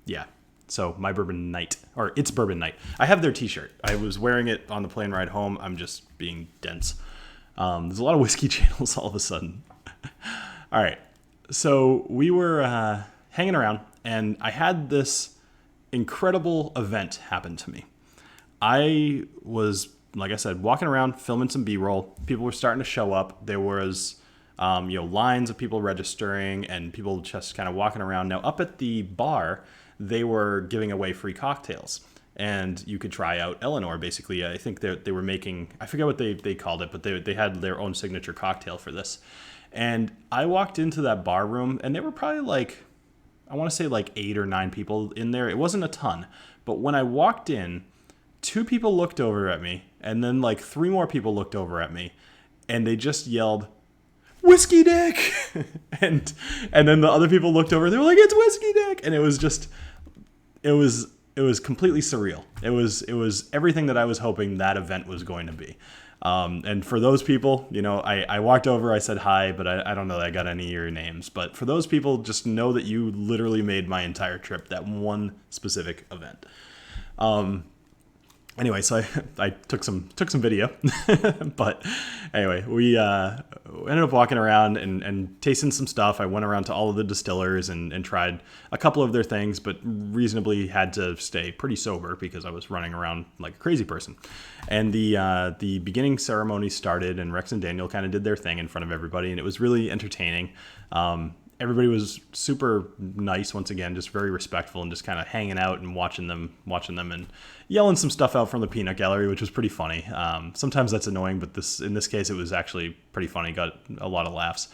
Yeah. So my Bourbon Night, or It's Bourbon Night. I have their t-shirt. I was wearing it on the plane ride home. I'm just being dense. There's a lot of whiskey channels all of a sudden. All right. So we were hanging around, and I had this incredible event happen to me. I was, like I said, walking around, filming some B-roll. People were starting to show up. There was, lines of people registering and people just kind of walking around. Now, up at the bar, they were giving away free cocktails. And you could try out Eleanor, basically. I think they were making, I forget what they called it, but they had their own signature cocktail for this. And I walked into that bar room, and there were probably like, I want to say like 8 or 9 people in there. It wasn't a ton. But when I walked in, 2 people looked over at me, and then like 3 more people looked over at me, and they just yelled, "Whiskey Dick!" and then the other people looked over, they were like, "It's Whiskey Dick!" And it was completely surreal. It was everything that I was hoping that event was going to be. And for those people, you know, I walked over, I said hi, but I don't know that I got any of your names. But for those people, just know that you literally made my entire trip, that one specific event. Anyway, so I took some video, but anyway, we ended up walking around and tasting some stuff. I went around to all of the distillers and tried a couple of their things, but reasonably had to stay pretty sober because I was running around like a crazy person. And the beginning ceremony started, and Rex and Daniel kind of did their thing in front of everybody, and it was really entertaining. Everybody was super nice once again, just very respectful and just kind of hanging out and watching them and yelling some stuff out from the peanut gallery, which was pretty funny. Sometimes that's annoying, but in this case, it was actually pretty funny. Got a lot of laughs,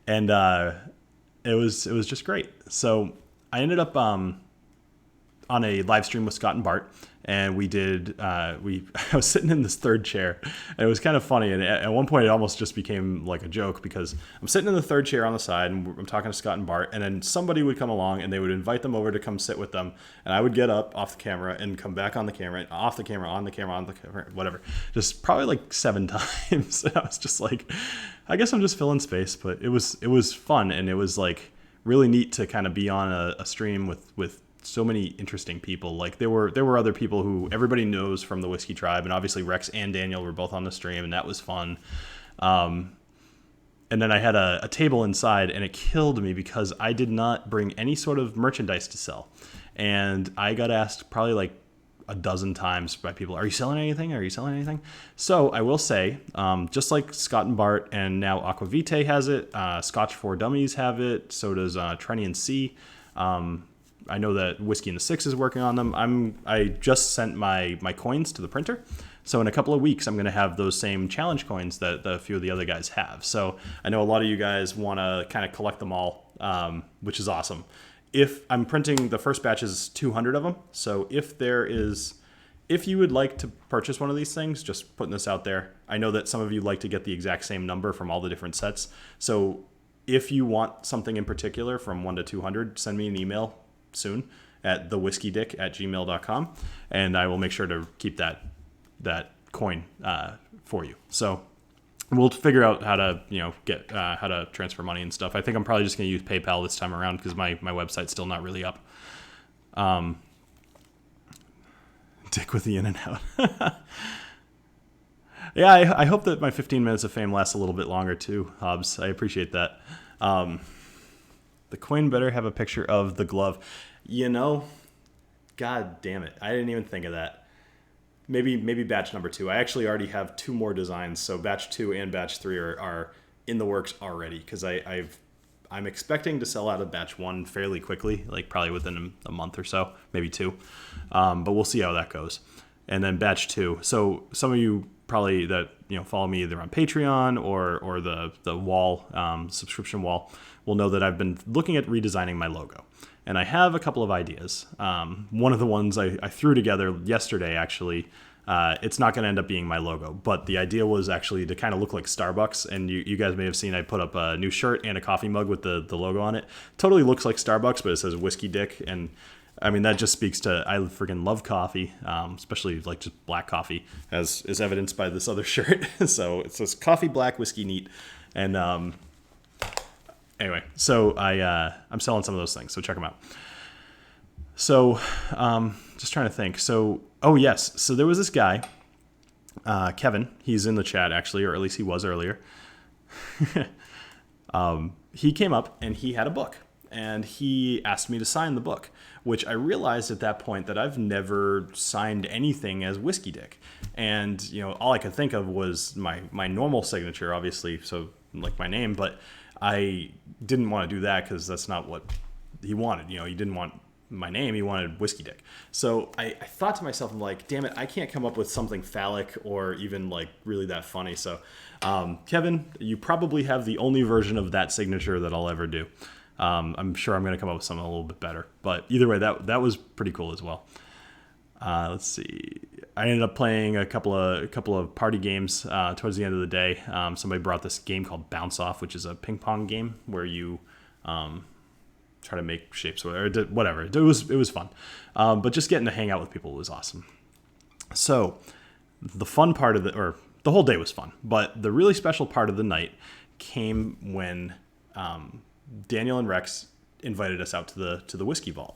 and it was just great. So I ended up on a live stream with Scott and Bart, and we did. I was sitting in this third chair, and it was kind of funny. And at one point, it almost just became like a joke because I'm sitting in the third chair on the side, and I'm talking to Scott and Bart, and then somebody would come along, and they would invite them over to come sit with them, and I would get up off the camera and come back on the camera, and off the camera, on the camera, on the camera, whatever, just probably like 7 times. And I was just like, I guess I'm just filling space, but it was fun, and it was like really neat to kind of be on a stream with so many interesting people. Like there were other people who everybody knows from the Whiskey Tribe, and obviously Rex and Daniel were both on the stream, and that was fun. And then I had a table inside, and it killed me because I did not bring any sort of merchandise to sell. And I got asked probably like a dozen times by people, "Are you selling anything? Are you selling anything?" So I will say, just like Scott and Bart, and now Aquavite has it, Scotch for Dummies have it, so does Trenny and C. I know that Whiskey in the Six is working on them. I just sent my coins to the printer. So in a couple of weeks, I'm going to have those same challenge coins that a few of the other guys have. So I know a lot of you guys want to kind of collect them all, which is awesome. If I'm printing, the first batch is 200 of them. So if you would like to purchase one of these things, just putting this out there. I know that some of you like to get the exact same number from all the different sets. So if you want something in particular from 1 to 200, send me an email soon at thewhiskeydick@gmail.com, and I will make sure to keep that coin for you. So we'll figure out how to get how to transfer money and stuff. I think I'm probably just going to use PayPal this time around because my website's still not really up. Dick with the in and out. Yeah, I hope that my 15 minutes of fame lasts a little bit longer too, Hobbs. I appreciate that. The coin better have a picture of the glove. God damn it. I didn't even think of that. Maybe batch number 2. I actually already have 2 more designs, so batch 2 and batch 3 are in the works already because I'm expecting to sell out of batch 1 fairly quickly, like probably within a month or so, maybe 2. But we'll see how that goes. And then batch 2. So some of you probably that follow me either on Patreon or the wall subscription wall will know that I've been looking at redesigning my logo, and I have a couple of ideas. One of the ones I threw together yesterday, actually, it's not going to end up being my logo, but the idea was actually to kind of look like Starbucks. And you guys may have seen I put up a new shirt and a coffee mug with the logo on it. Totally looks like Starbucks, but it says Whiskey Dick, and I mean, that just speaks to, I freaking love coffee, especially like just black coffee, as is evidenced by this other shirt. So it says coffee, black, whiskey, neat. And anyway, so I'm selling some of those things, so check them out. So just trying to think. So, oh yes, so there was this guy, Kevin. He's in the chat actually, or at least he was earlier. He came up and he had a book, and he asked me to sign the book, which I realized at that point that I've never signed anything as Whiskey Dick. And, all I could think of was my normal signature, obviously, so like my name, but I didn't want to do that because that's not what he wanted. He didn't want my name, he wanted Whiskey Dick. So I thought to myself, I'm like, damn it, I can't come up with something phallic or even like really that funny. So Kevin, you probably have the only version of that signature that I'll ever do. I'm sure I'm going to come up with something a little bit better. But either way, that was pretty cool as well. Let's see. I ended up playing a couple of party games towards the end of the day. Somebody brought this game called Bounce Off, which is a ping pong game where you try to make shapes or whatever. It was fun, but just getting to hang out with people was awesome. So the fun part of the whole day was fun, but the really special part of the night came when Daniel and Rex invited us out to the Whiskey Vault.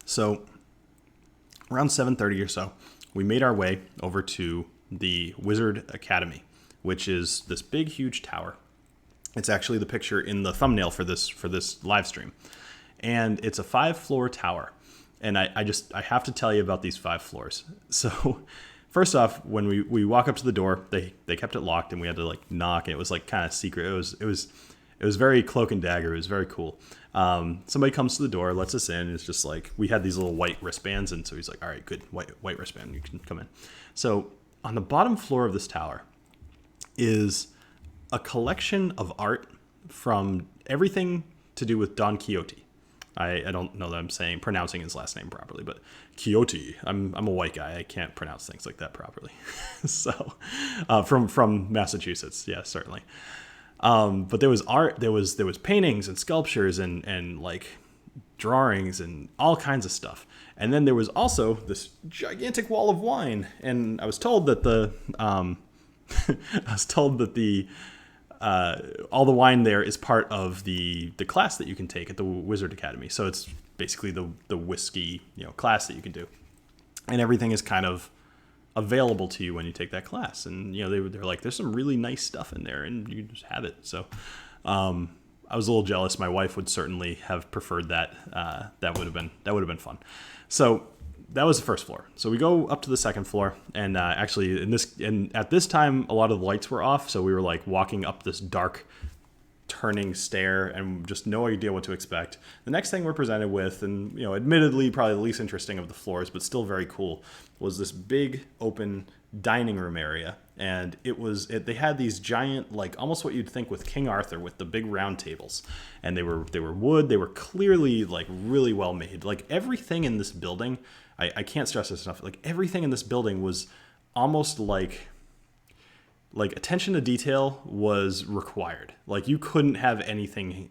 So around 7:30 or so, we made our way over to the Wizard Academy, which is this big, huge tower. It's actually the picture in the thumbnail for this live stream. And it's a 5-floor tower. And I have to tell you about these 5 floors. So first off, when we walk up to the door, they kept it locked and we had to like knock, and it was like kind of secret. It was very cloak and dagger. It was very cool. Somebody comes to the door, lets us in, and it's just like, we had these little white wristbands, and so he's like, all right, good, white wristband, you can come in. So on the bottom floor of this tower is a collection of art from everything to do with Don Quixote. I don't know that I'm pronouncing his last name properly, but Quixote. I'm a white guy. I can't pronounce things like that properly. So from Massachusetts, yeah, certainly. But there was art, there was paintings and sculptures and like drawings and all kinds of stuff. And then there was also this gigantic wall of wine. And I was told that all the wine there is part of the class that you can take at the Wizard Academy. So it's basically the whiskey, class that you can do. And everything is kind of available to you when you take that class. And they're like, there's some really nice stuff in there and you just have it. So I was a little jealous. My wife would certainly have preferred that. That would have been fun. So that was the first floor. So we go up to the second floor, and actually at this time a lot of the lights were off, so we were like walking up this dark turning stair and just no idea what to expect. The next thing we're presented with, and admittedly probably the least interesting of the floors, but still very cool, was this big open dining room area. And they had these giant, like almost what you'd think with King Arthur, with the big round tables, and they were wood. They were clearly like really well made. Like everything in this building, I can't stress this enough. Like everything in this building was almost like attention to detail was required. Like you couldn't have anything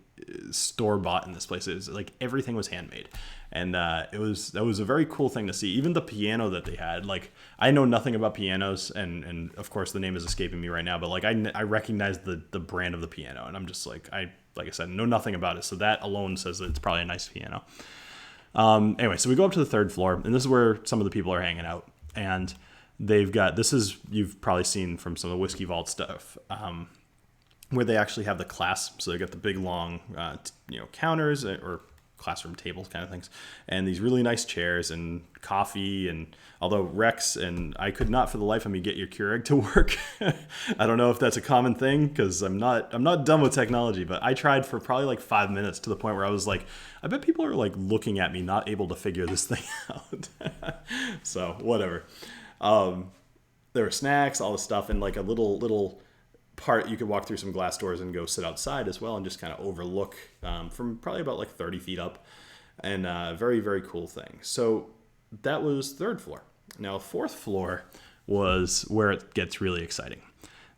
store bought in this place. It was like everything was handmade, and that was a very cool thing to see. Even the piano that they had, like I know nothing about pianos, and of course the name is escaping me right now, but like I recognize the brand of the piano, and I'm just like I said, know nothing about it, so that alone says that it's probably a nice piano. Anyway, so we go up to the third floor, and this is where some of the people are hanging out, and they've got, you've probably seen from some of the Whiskey Vault stuff, where they actually have the class. So they got the big long, counters or classroom tables kind of things, and these really nice chairs and coffee. And although Rex and I could not for the life of me get your Keurig to work, I don't know if that's a common thing because I'm not done with technology, but I tried for probably like 5 minutes to the point where I was like, I bet people are like looking at me not able to figure this thing out. So whatever. There were snacks, all this stuff, and like a little part you could walk through some glass doors and go sit outside as well and just kind of overlook from probably about like 30 feet up, and very, very cool thing. So that was third floor. Now fourth floor was where it gets really exciting.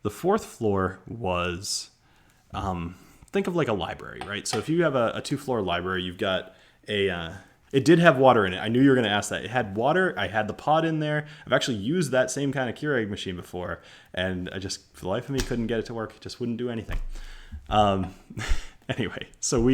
The fourth floor was, think of like a library, right? So if you have a 2-floor library, you've got it did have water in it. I knew you were going to ask that. It had water. I had the pod in there. I've actually used that same kind of Keurig machine before, and I just, for the life of me, couldn't get it to work. It just wouldn't do anything. Anyway, so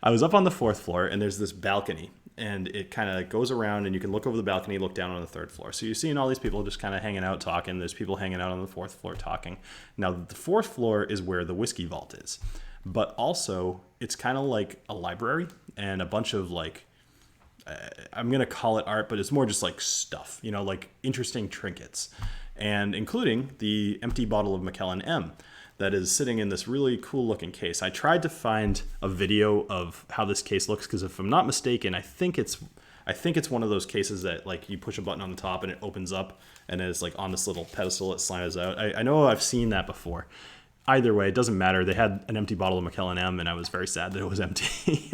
I was up on the fourth floor, and there's this balcony, and it kind of goes around, and you can look over the balcony, look down on the third floor. So you're seeing all these people just kind of hanging out, talking. There's people hanging out on the fourth floor talking. Now, the fourth floor is where the Whiskey Vault is, but also it's kind of like a library and a bunch of like, I'm going to call it art, but it's more just like stuff, like interesting trinkets, and including the empty bottle of Macallan M. that is sitting in this really cool looking case. I tried to find a video of how this case looks, because if I'm not mistaken, I think it's one of those cases that like you push a button on the top and it opens up and it's like on this little pedestal that slides out. I know I've seen that before. Either way, it doesn't matter. They had an empty bottle of Macallan M, and I was very sad that it was empty.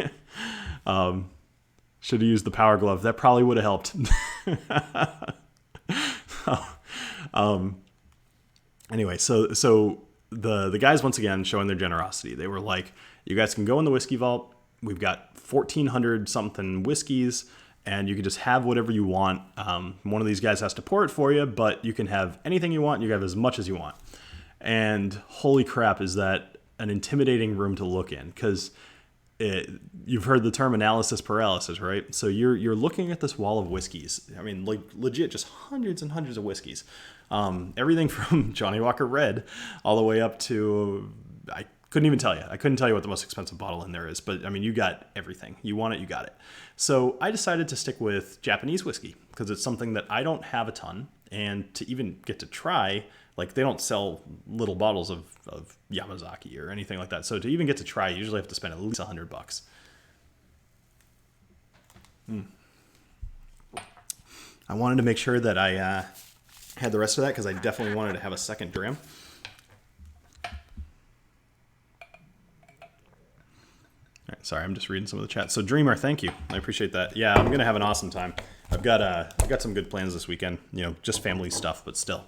Should have used the power glove. That probably would have helped. Anyway, so the guys, once again, showing their generosity. They were like, you guys can go in the whiskey vault. We've got 1,400 something whiskeys, and you can just have whatever you want. One of these guys has to pour it for you, but you can have anything you want. You can have as much as you want. And holy crap, is that an intimidating room to look in, because you've heard the term analysis paralysis, right? So you're looking at this wall of whiskeys. I mean, like legit, just hundreds and hundreds of whiskeys. Everything from Johnny Walker Red all the way up to, I couldn't even tell you. I couldn't tell you what the most expensive bottle in there is, but I mean, you got everything. You want it, you got it. So I decided to stick with Japanese whiskey, because it's something that I don't have a ton, and to even get to try, like they don't sell little bottles of Yamazaki or anything like that. So to even get to try, you usually have to spend at least $100. I wanted to make sure that I had the rest of that, because I definitely wanted to have a second dram. All right, sorry, I'm just reading some of the chat. So Dreamer, thank you. I appreciate that. Yeah, I'm gonna have an awesome time. I've got some good plans this weekend. You know, just family stuff, but still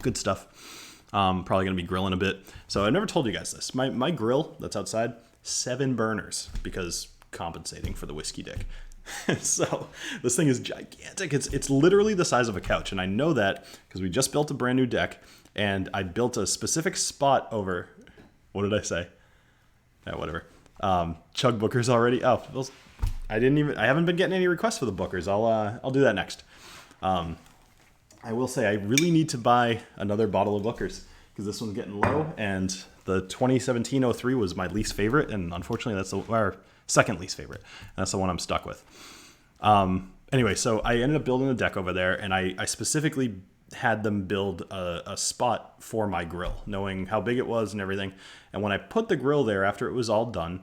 good stuff. Probably gonna be grilling a bit. So I never told you guys this. My grill that's outside, 7 burners, because compensating for the whiskey dick. So this thing is gigantic. It's literally the size of a couch, and I know that because we just built a brand new deck, and I built a specific spot over. What did I say? Yeah, whatever. Chug Bookers already. Oh, those, I haven't been getting any requests for the Bookers. I'll do that next. I will say I really need to buy another bottle of Bookers, because this one's getting low, and the 2017-03 was my least favorite, and unfortunately that's our second least favorite. And that's the one I'm stuck with. Anyway, so I ended up building a deck over there, and I specifically had them build a spot for my grill, knowing how big it was and everything. And when I put the grill there after it was all done,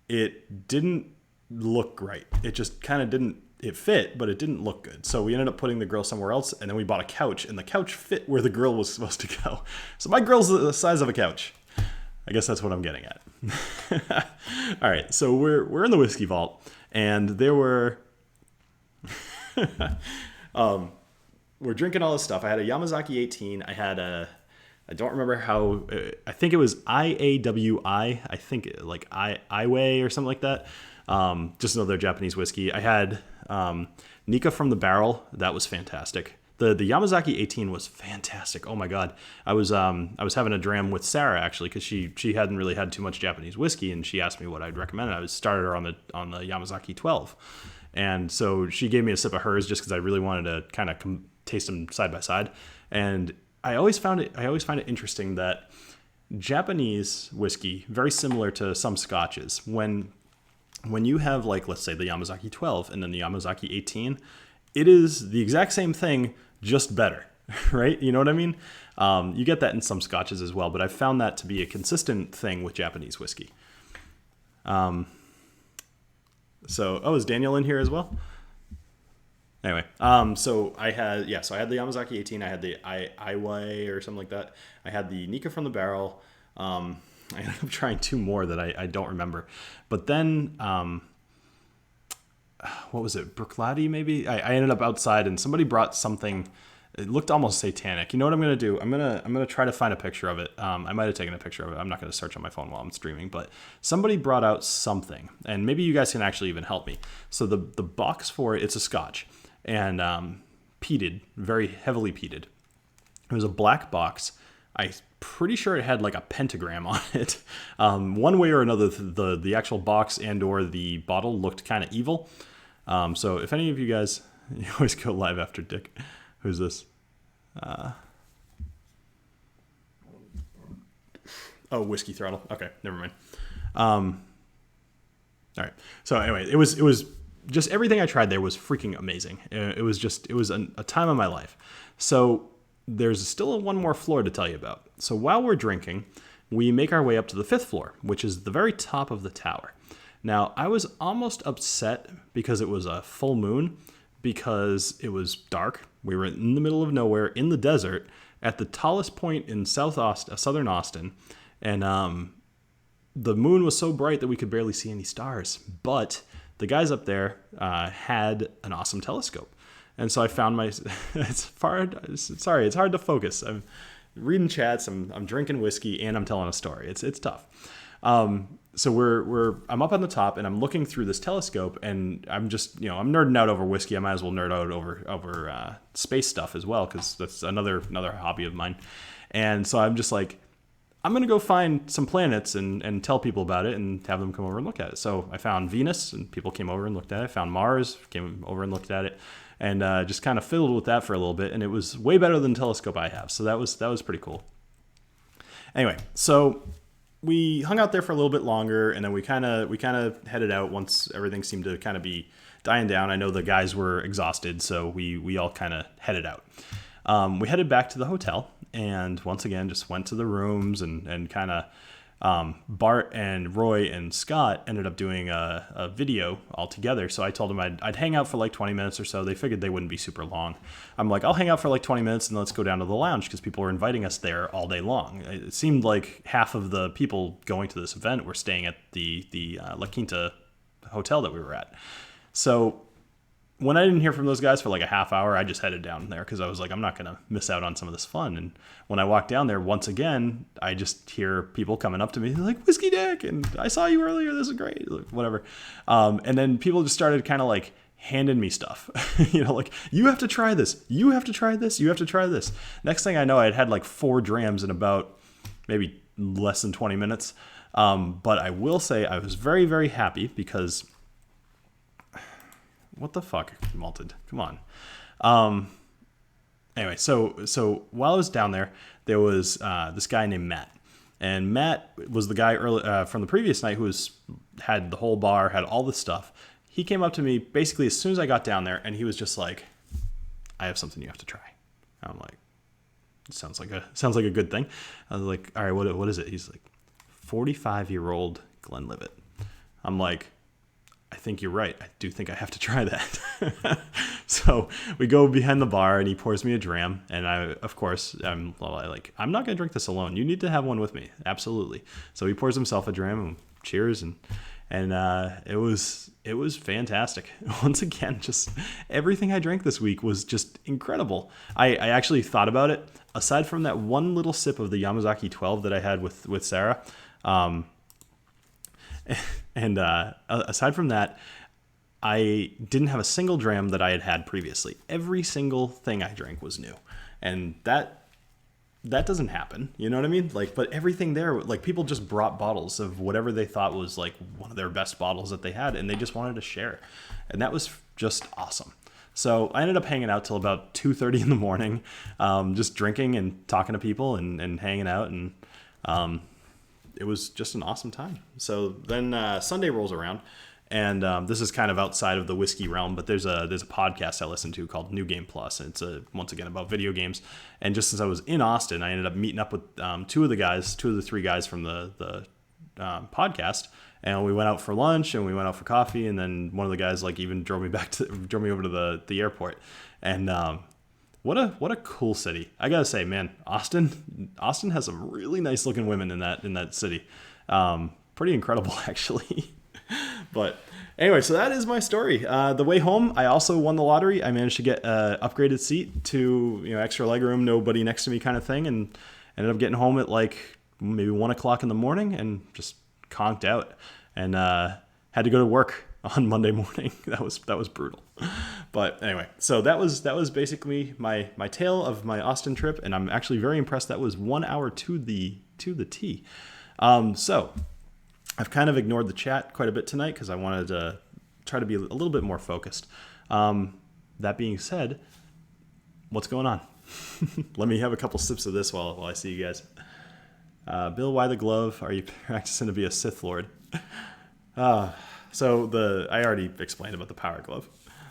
it didn't look right. It just kind of didn't. It fit, but it didn't look good. So we ended up putting the grill somewhere else, and then we bought a couch, and the couch fit where the grill was supposed to go. So my grill's the size of a couch. I guess that's what I'm getting at. All right, so we're in the whiskey vault, and there were we're drinking all this stuff. I had a Yamazaki 18. I had I don't remember how. I think it was IAWI. I think like Iway or something like that. Just another Japanese whiskey. I had Nika from the barrel. That was fantastic. The Yamazaki 18 was fantastic. Oh my god. I was having a dram with Sarah actually, because she hadn't really had too much Japanese whiskey, and she asked me what I'd recommend. I started her on the Yamazaki 12, and so she gave me a sip of hers just because I really wanted to kind of taste them side by side. And I always find it interesting that Japanese whiskey, very similar to some scotches, when you have, like, let's say the Yamazaki 12 and then the Yamazaki 18, it is the exact same thing, just better, right? You know what I mean? You get that in some scotches as well, but I've found that to be a consistent thing with Japanese whiskey. Is Daniel in here as well? Anyway, so I had the Yamazaki 18. I had the Iway or something like that. I had the Nika from the barrel. I ended up trying 2 more that I don't remember. But then, what was it? Bruichladdich, maybe? I ended up outside, and somebody brought something. It looked almost satanic. You know what I'm going to do? I'm gonna try to find a picture of it. I might have taken a picture of it. I'm not going to search on my phone while I'm streaming. But somebody brought out something, and maybe you guys can actually even help me. So the box for it, it's a scotch, and peated, very heavily peated. It was a black box. I'm pretty sure it had like a pentagram on it. One way or another, the actual box and or the bottle looked kind of evil. So if any of you guys, you always go live after Dick. Who's this? Whiskey Throttle. Okay, never mind. All right. So anyway, it was just everything I tried there was freaking amazing. It was a time of my life. So there's still one more floor to tell you about. So while we're drinking, we make our way up to the 5th floor, which is the very top of the tower. Now, I was almost upset because it was a full moon, because it was dark. We were in the middle of nowhere in the desert at the tallest point in southern Austin. And the moon was so bright that we could barely see any stars. But the guys up there had an awesome telescope. And so I found it's hard to focus. I'm reading chats, I'm drinking whiskey, and I'm telling a story. It's tough. So I'm up on the top and I'm looking through this telescope, and I'm just, I'm nerding out over whiskey. I might as well nerd out over space stuff as well, because that's another hobby of mine. And so I'm just like, I'm going to go find some planets and tell people about it and have them come over and look at it. So I found Venus, and people came over and looked at it. I found Mars, came over and looked at it, and just kind of fiddled with that for a little bit. And it was way better than the telescope I have. So that was pretty cool. Anyway, so we hung out there for a little bit longer, and then we kind of headed out once everything seemed to kind of be dying down. I know the guys were exhausted, so we all kind of headed out. We headed back to the hotel, and once again just went to the rooms, and kind of Bart and Roy and Scott ended up doing a video all together. So I told them I'd hang out for like 20 minutes or so. They figured they wouldn't be super long. I'm like, I'll hang out for like 20 minutes and let's go down to the lounge, because people were inviting us there all day long. It seemed like half of the people going to this event were staying at the La Quinta hotel that we were at. So when I didn't hear from those guys for like a half hour, I just headed down there because I was like, I'm not going to miss out on some of this fun. And when I walked down there, once again, I just hear people coming up to me like, Whiskey Dick, and I saw you earlier, this is great, whatever. And then people just started kind of like handing me stuff, like, you have to try this, you have to try this, you have to try this. Next thing I know, I'd had like 4 drams in about maybe less than 20 minutes. But I will say I was very, very happy because... What the fuck, malted? Come on. Anyway, so while I was down there, there was this guy named Matt. And Matt was the guy from the previous night who had the whole bar, had all this stuff. He came up to me basically as soon as I got down there, and he was just like, I have something you have to try. I'm like, sounds like a good thing. I was like, all right, what is it? He's like, 45-year-old Glenlivet. I'm like, I think you're right. I do think I have to try that. So we go behind the bar, and he pours me a dram. And I, of course, I'm not going to drink this alone. You need to have one with me. Absolutely. So he pours himself a dram, and cheers. And it was fantastic. Once again, just everything I drank this week was just incredible. I actually thought about it. Aside from that one little sip of the Yamazaki 12 that I had with Sarah, and aside from that, I didn't have a single dram that I had previously. Every single thing I drank was new. And that doesn't happen. You know what I mean? But everything there, people just brought bottles of whatever they thought was one of their best bottles that they had, and they just wanted to share. And that was just awesome. So I ended up hanging out till about 2:30 in the morning, just drinking and talking to people and hanging out, and it was just an awesome time. So then Sunday rolls around, and this is kind of outside of the whiskey realm, but there's a podcast I listen to called New Game Plus, and it's once again about video games. And just since I was in Austin, I ended up meeting up with two of the 3 guys from the podcast, and we went out for lunch and we went out for coffee, and then one of the guys even drove me over to the airport. And what a cool city. I gotta say, man, Austin has some really nice looking women in that city. Pretty incredible, actually. But anyway, so that is my story. The way home, I also won the lottery. I managed to get an upgraded seat to extra legroom, nobody next to me kind of thing, and ended up getting home at maybe 1 o'clock in the morning and just conked out, and had to go to work on Monday morning. That was brutal. But anyway, so that was basically my tale of my Austin trip, and I'm actually very impressed. That was 1 hour to the T. So I've kind of ignored the chat quite a bit tonight because I wanted to try to be a little bit more focused. That being said, what's going on? Let me have a couple sips of this while I see you guys. Bill, why the glove? Are you practicing to be a Sith Lord? So I already explained about the power glove,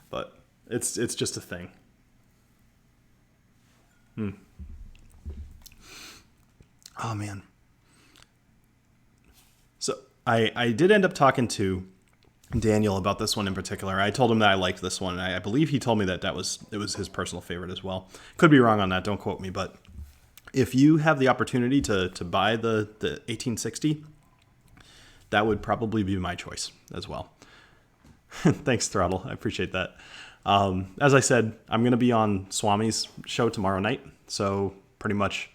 but it's just a thing. Oh man, I did end up talking to Daniel about this one in particular. I told him that I liked this one, and I believe he told me that it was his personal favorite as well. Could be wrong on that, don't quote me, but if you have the opportunity to buy the 1860, that would probably be my choice as well. Thanks, Throttle. I appreciate that. As I said, I'm going to be on Swami's show tomorrow night, so pretty much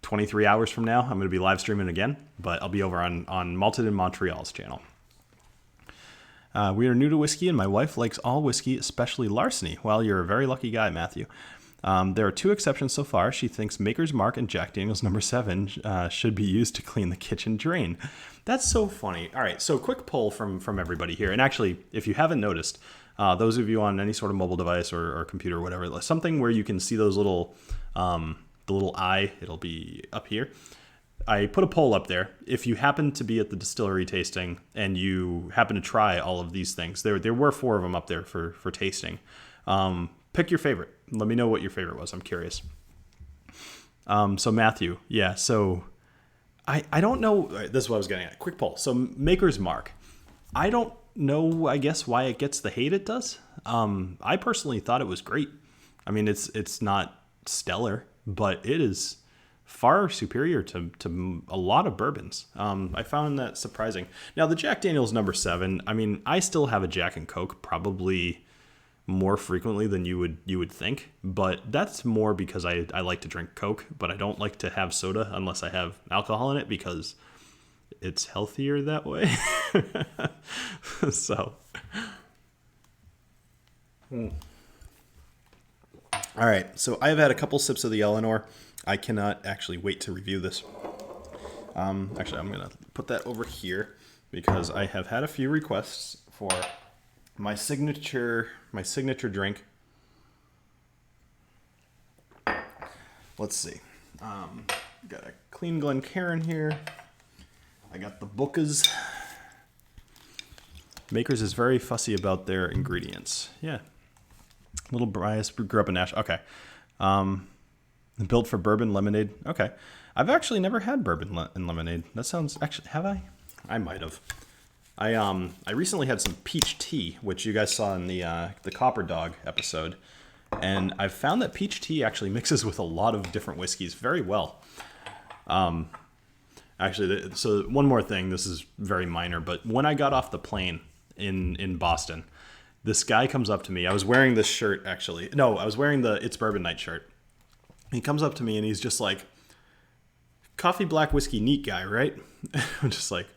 23 hours from now, I'm going to be live streaming again, but I'll be over on Malted in Montreal's channel. We are new to whiskey, and my wife likes all whiskey, especially larceny. Well, you're a very lucky guy, Matthew. There are 2 exceptions so far. She thinks Maker's Mark and Jack Daniel's No. 7 should be used to clean the kitchen drain. That's so funny. All right, so quick poll from everybody here. And actually, if you haven't noticed, those of you on any sort of mobile device or computer or whatever, something where you can see those little, the little eye, it'll be up here. I put a poll up there. If you happen to be at the distillery tasting and you happen to try all of these things, there were 4 of them up there for tasting. Pick your favorite. Let me know what your favorite was. I'm curious. So Matthew, yeah. So I don't know. This is what I was getting at. Quick poll. So Maker's Mark. I don't know, I guess, why it gets the hate it does. I personally thought it was great. I mean, it's not stellar, but it is far superior to a lot of bourbons. I found that surprising. Now, the Jack Daniel's No. 7, I mean, I still have a Jack and Coke probably more frequently than you would think, but that's more because I like to drink Coke, but I don't like to have soda unless I have alcohol in it because it's healthier that way. So. All right, so I've had a couple sips of the Eleanor. I cannot actually wait to review this. Actually, I'm going to put that over here because I have had a few requests for my signature drink. Let's see. Got a clean Glencairn here. I got the Bookas. Makers is very fussy about their ingredients. Yeah. Little bias, grew up in Nash. Okay. Built for bourbon lemonade. Okay. I've actually never had bourbon and lemonade. That sounds, actually, have I? I might have. I recently had some peach tea, which you guys saw in the Copper Dog episode. And I've found that peach tea actually mixes with a lot of different whiskeys very well. Actually, so one more thing, this is very minor, but when I got off the plane in Boston, this guy comes up to me. I was wearing this shirt, actually. No, I was wearing the It's Bourbon Night shirt. He comes up to me and he's just like, coffee, black, whiskey, neat guy, right? I'm just like,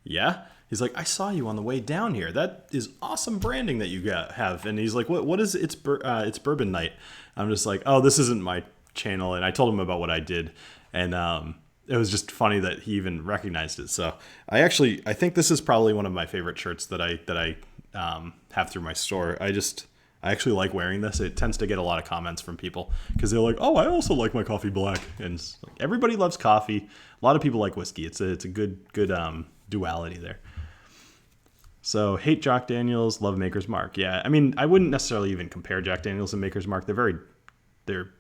yeah. He's like, I saw you on the way down here. That is awesome branding that you have. And he's like, what is It's Bourbon Night? I'm just like, oh, this isn't my channel. And I told him about what I did. And it was just funny that he even recognized it. So I think this is probably one of my favorite shirts that I have through my store. I actually like wearing this. It tends to get a lot of comments from people because they're like, oh, I also like my coffee black. And everybody loves coffee. A lot of people like whiskey. It's a good duality there. So hate Jack Daniel's, love Maker's Mark. Yeah, I mean, I wouldn't necessarily even compare Jack Daniel's and Maker's Mark. They're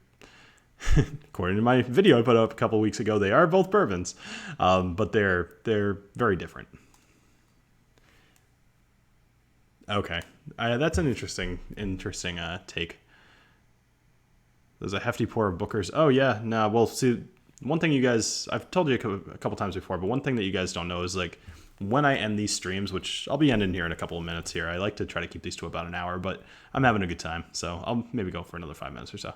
according to my video I put up a couple weeks ago, they are both bourbons, but they're very different. Okay, that's an interesting take. There's a hefty pour of Booker's. Oh yeah, no. Well, see, one thing you guys, I've told you a couple times before, but one thing that you guys don't know is like when I end these streams, which I'll be ending here in a couple of minutes here. I like to try to keep these to about an hour, but I'm having a good time, so I'll maybe go for another 5 minutes or so.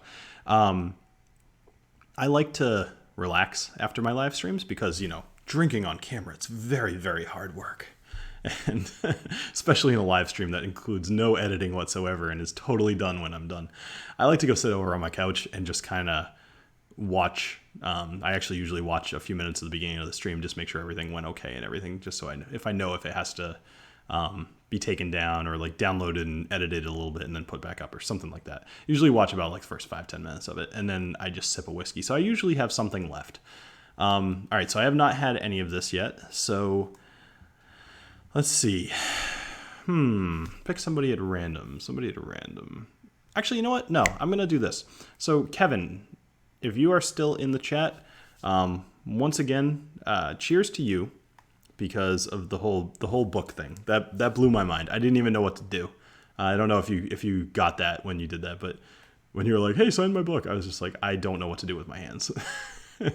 I like to relax after my live streams because, drinking on camera, it's very, very hard work. And especially in a live stream that includes no editing whatsoever and is totally done when I'm done. I like to go sit over on my couch and just kind of watch. I actually usually watch a few minutes at the beginning of the stream, just make sure everything went okay and everything, just so if it has to be taken down or like downloaded and edited a little bit and then put back up or something like that. Usually watch about like the first 5-10 minutes of it, and then I just sip a whiskey. So I usually have something left. All right, so I have not had any of this yet. So let's see. Pick somebody at random. Actually, you know what? No, I'm going to do this. So Kevin, if you are still in the chat, once again, cheers to you, because of the whole book thing. That blew my mind. I didn't even know what to do. I don't know if you got that when you did that, but when you were like, "Hey, sign my book," I was just like, I don't know what to do with my hands.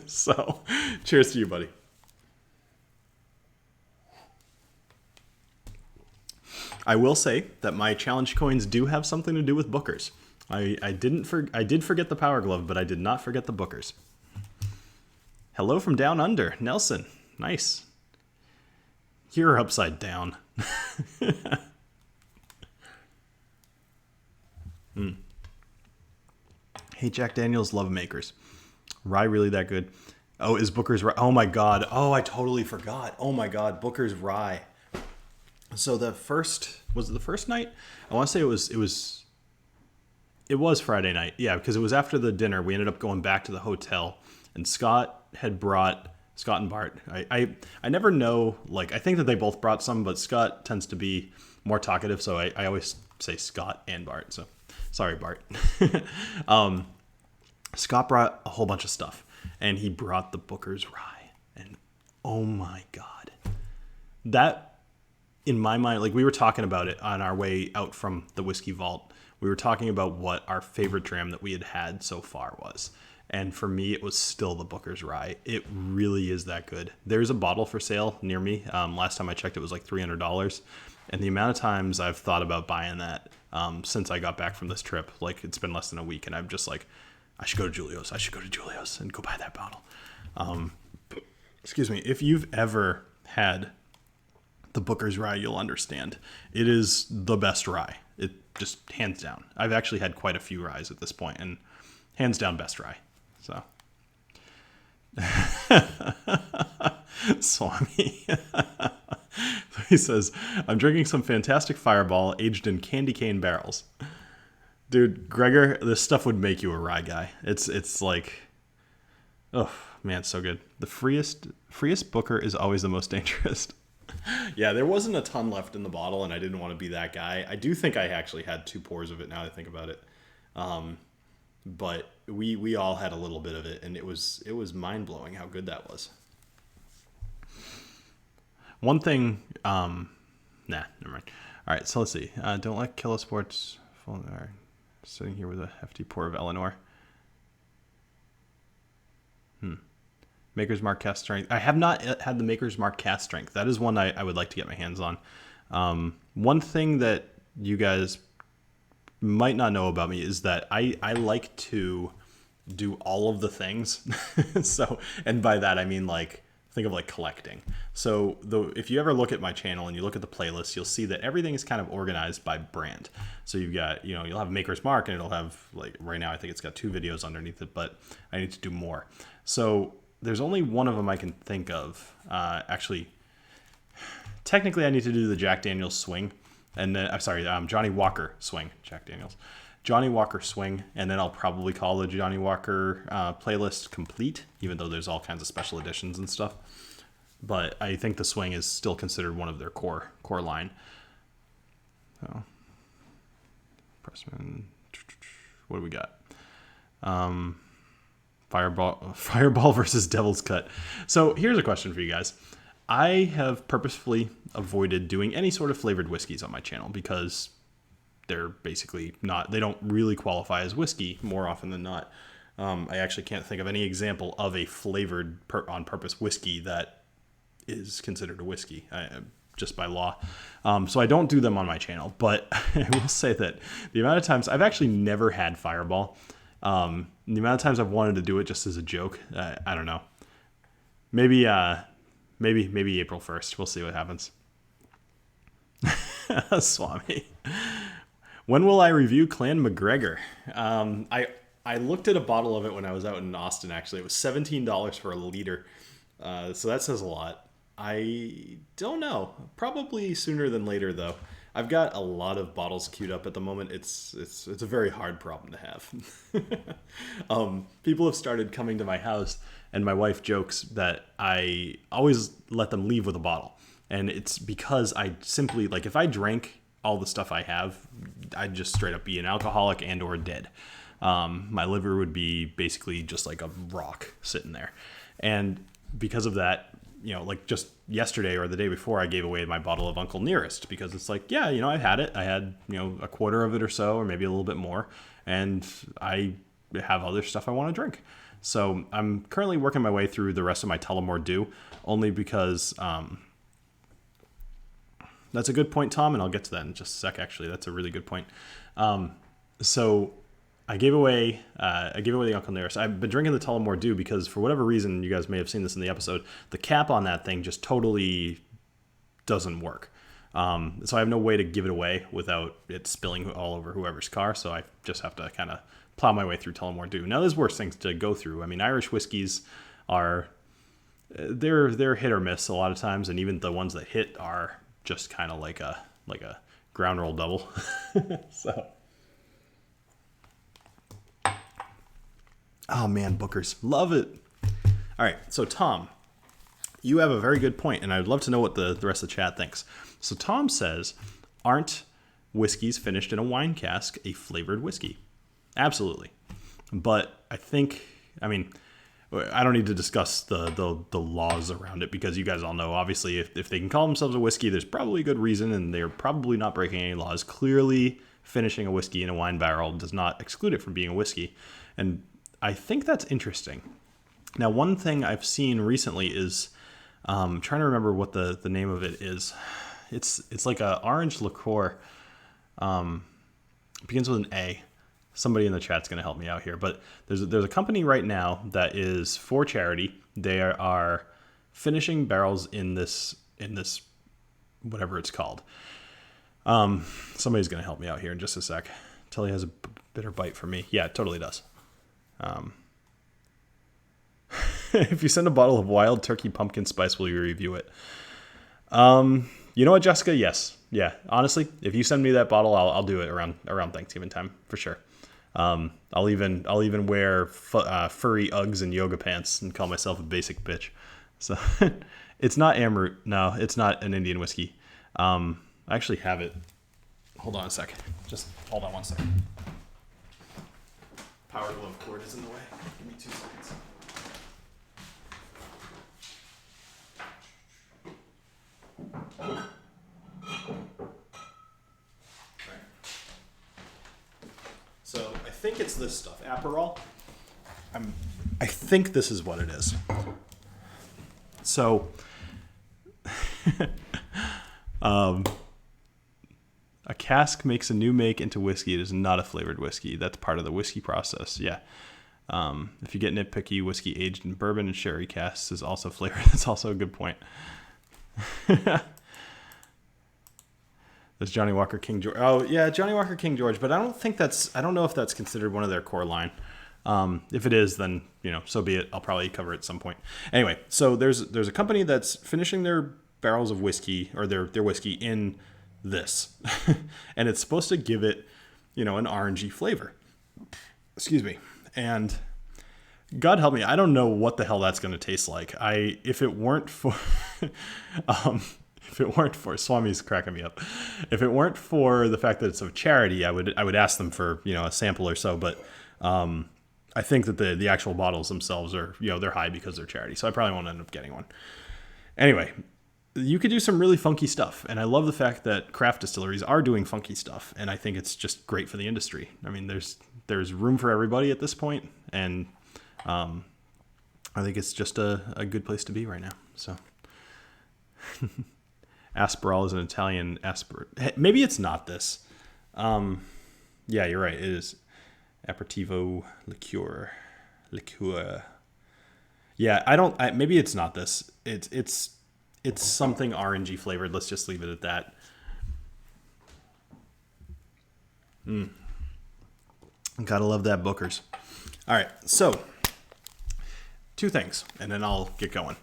So, cheers to you, buddy. I will say that my challenge coins do have something to do with bookers. I did forget the Power Glove, but I did not forget the bookers. Hello from down under, Nelson. Nice. You're upside down. Hey, Jack Daniels love makers. Rye really that good? Oh, is Booker's Rye? Oh my God. Oh, I totally forgot. Oh my God, Booker's Rye. So was it the first night? I want to say it was Friday night. Yeah, because it was after the dinner. We ended up going back to the hotel, and Scott and Bart. I never know, like, I think that they both brought some, but Scott tends to be more talkative, so I always say Scott and Bart. So sorry, Bart. Scott brought a whole bunch of stuff, and he brought the Booker's Rye, and oh my God, that, in my mind, like, we were talking about it on our way out from the Whiskey Vault. We were talking about what our favorite dram that we had so far was. And for me, it was still the Booker's Rye. It really is that good. There's a bottle for sale near me. Last time I checked, it was like $300. And the amount of times I've thought about buying that since I got back from this trip, like, it's been less than a week, and I'm just like, I should go to Julio's and go buy that bottle. Excuse me. If you've ever had the Booker's Rye, you'll understand. It is the best rye. It just, hands down. I've actually had quite a few ryes at this point, and hands down best rye. So, Swami. He says, I'm drinking some fantastic Fireball aged in candy cane barrels. Dude, Gregor, this stuff would make you a rye guy. It's like, oh man, so good. The freest Booker is always the most dangerous. Yeah, there wasn't a ton left in the bottle, and I didn't want to be that guy. I do think I actually had 2 pours of it now that I think about it. But we all had a little bit of it, and it was mind-blowing how good that was. One thing, nah, never mind. All right, so let's see. Don't let Killa Sports fall. All right, sitting here with a hefty pour of Eleanor. Maker's Mark Cast Strength. I have not had the Maker's Mark Cast Strength. That is one I would like to get my hands on. One thing that you guys might not know about me is that I like to do all of the things. So, and by that I mean, like, think of like collecting. So if you ever look at my channel and you look at the playlist, you'll see that everything is kind of organized by brand. So you've got, you'll have Maker's Mark, and it'll have, like, right now I think it's got 2 videos underneath it, but I need to do more. So there's only one of them I can think of. Actually, technically I need to do the Jack Daniels swing, and then I'm sorry, Johnny Walker swing. Johnny Walker swing, and then I'll probably call the Johnny Walker playlist complete, even though there's all kinds of special editions and stuff. But I think the swing is still considered one of their core line. So, Pressman, what do we got? Fireball versus Devil's Cut. So here's a question for you guys. I have purposefully avoided doing any sort of flavored whiskeys on my channel because they're basically not, they don't really qualify as whiskey more often than not. I actually can't think of any example of a flavored on purpose whiskey that is considered a whiskey just by law. So I don't do them on my channel, but I will say that the amount of times I've actually never had Fireball. The amount of times I've wanted to do it just as a joke, I don't know. Maybe April 1st. We'll see what happens. Swami. When will I review Clan McGregor? I looked at a bottle of it when I was out in Austin, actually. It was $17 for a liter. So that says a lot. I don't know. Probably sooner than later, though. I've got a lot of bottles queued up at the moment. It's a very hard problem to have. People have started coming to my house, and my wife jokes that I always let them leave with a bottle. And it's because I simply, like, if I drank all the stuff I have, I'd just straight up be an alcoholic and or dead. My liver would be basically just like a rock sitting there. And because of that, like just yesterday or the day before, I gave away my bottle of Uncle Nearest because it's like, yeah, I've had it. I had, a quarter of it or so, or maybe a little bit more. And I have other stuff I want to drink. So I'm currently working my way through the rest of my Tullamore Dew, only because that's a good point, Tom, and I'll get to that in just a sec. Actually, that's a really good point. So I gave away the Uncle Nearest. I've been drinking the Tullamore Dew because for whatever reason, you guys may have seen this in the episode, the cap on that thing just totally doesn't work. So I have no way to give it away without it spilling all over whoever's car. So I just have to kind of plow my way through Tullamore Dew. Now, there's worse things to go through. I mean, Irish whiskeys they're hit or miss a lot of times, and even the ones that hit are just kind of like a ground roll double. So, oh man, Booker's, love it. All right, so Tom, you have a very good point, and I'd love to know what the rest of the chat thinks. So Tom says, aren't whiskeys finished in a wine cask a flavored whiskey? Absolutely. But I don't need to discuss the laws around it because you guys all know, obviously, if they can call themselves a whiskey, there's probably a good reason, and they're probably not breaking any laws. Clearly, finishing a whiskey in a wine barrel does not exclude it from being a whiskey. And I think that's interesting. Now, one thing I've seen recently is, I'm trying to remember what the name of it is. It's like a orange liqueur. It begins with an A. Somebody in the chat's going to help me out here, but there's a company right now that is for charity. They are finishing barrels in this whatever it's called. Somebody's going to help me out here in just a sec. Tully has a bitter bite for me. Yeah, it totally does. If you send a bottle of wild turkey pumpkin spice, will you review it? You know what, Jessica? Yes. Yeah. Honestly, if you send me that bottle, I'll do it around Thanksgiving time for sure. I'll even wear furry Uggs and yoga pants and call myself a basic bitch. So it's not Amroot. No, it's not an Indian whiskey. I actually have it. Hold on a sec. Just hold on one second. Power glove cord is in the way. Give me 2 seconds. So I think it's this stuff, Aperol. I think this is what it is. So, a cask makes a new make into whiskey. It is not a flavored whiskey. That's part of the whiskey process. Yeah. If you get nitpicky, whiskey aged in bourbon and sherry casks is also flavored. That's also a good point. There's Johnny Walker King George. Oh yeah, Johnny Walker King George. But I don't know if that's considered one of their core line. If it is, then so be it. I'll probably cover it at some point. Anyway, so there's a company that's finishing their barrels of whiskey or their whiskey in this, and it's supposed to give it an orangey flavor. Excuse me. And God help me, I don't know what the hell that's going to taste like. If it weren't for Swami's cracking me up. If it weren't for the fact that it's of charity, I would ask them for a sample or so. But I think that the actual bottles themselves are they're high because they're charity. So I probably won't end up getting one. Anyway, you could do some really funky stuff, and I love the fact that craft distilleries are doing funky stuff, and I think it's just great for the industry. I mean, there's room for everybody at this point, and I think it's just a good place to be right now. So. Asperol is an Italian maybe it's not this. Yeah, you're right. It is aperitivo liqueur. Yeah, maybe it's not this. It's something orangey flavored. Let's just leave it at that. Gotta love that Booker's. All right, so 2 things, and then I'll get going.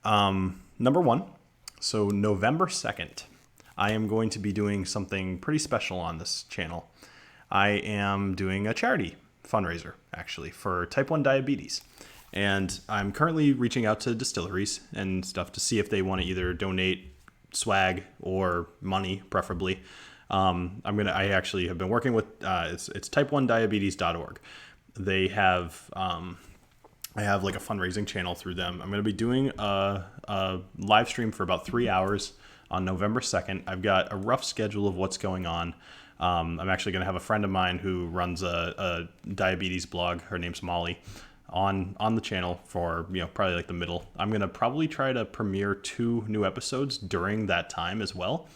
Number 1. So November 2nd, I am going to be doing something pretty special on this channel. I am doing a charity fundraiser, actually, for type 1 diabetes. And I'm currently reaching out to distilleries and stuff to see if they want to either donate swag or money, preferably. I actually have been working with, it's type1diabetes.org. They have I have like a fundraising channel through them. I'm going to be doing a live stream for about 3 hours on November 2nd. I've got a rough schedule of what's going on. I'm actually going to have a friend of mine who runs a diabetes blog. Her name's Molly. On the channel for probably like the middle. I'm going to probably try to premiere 2 new episodes during that time as well.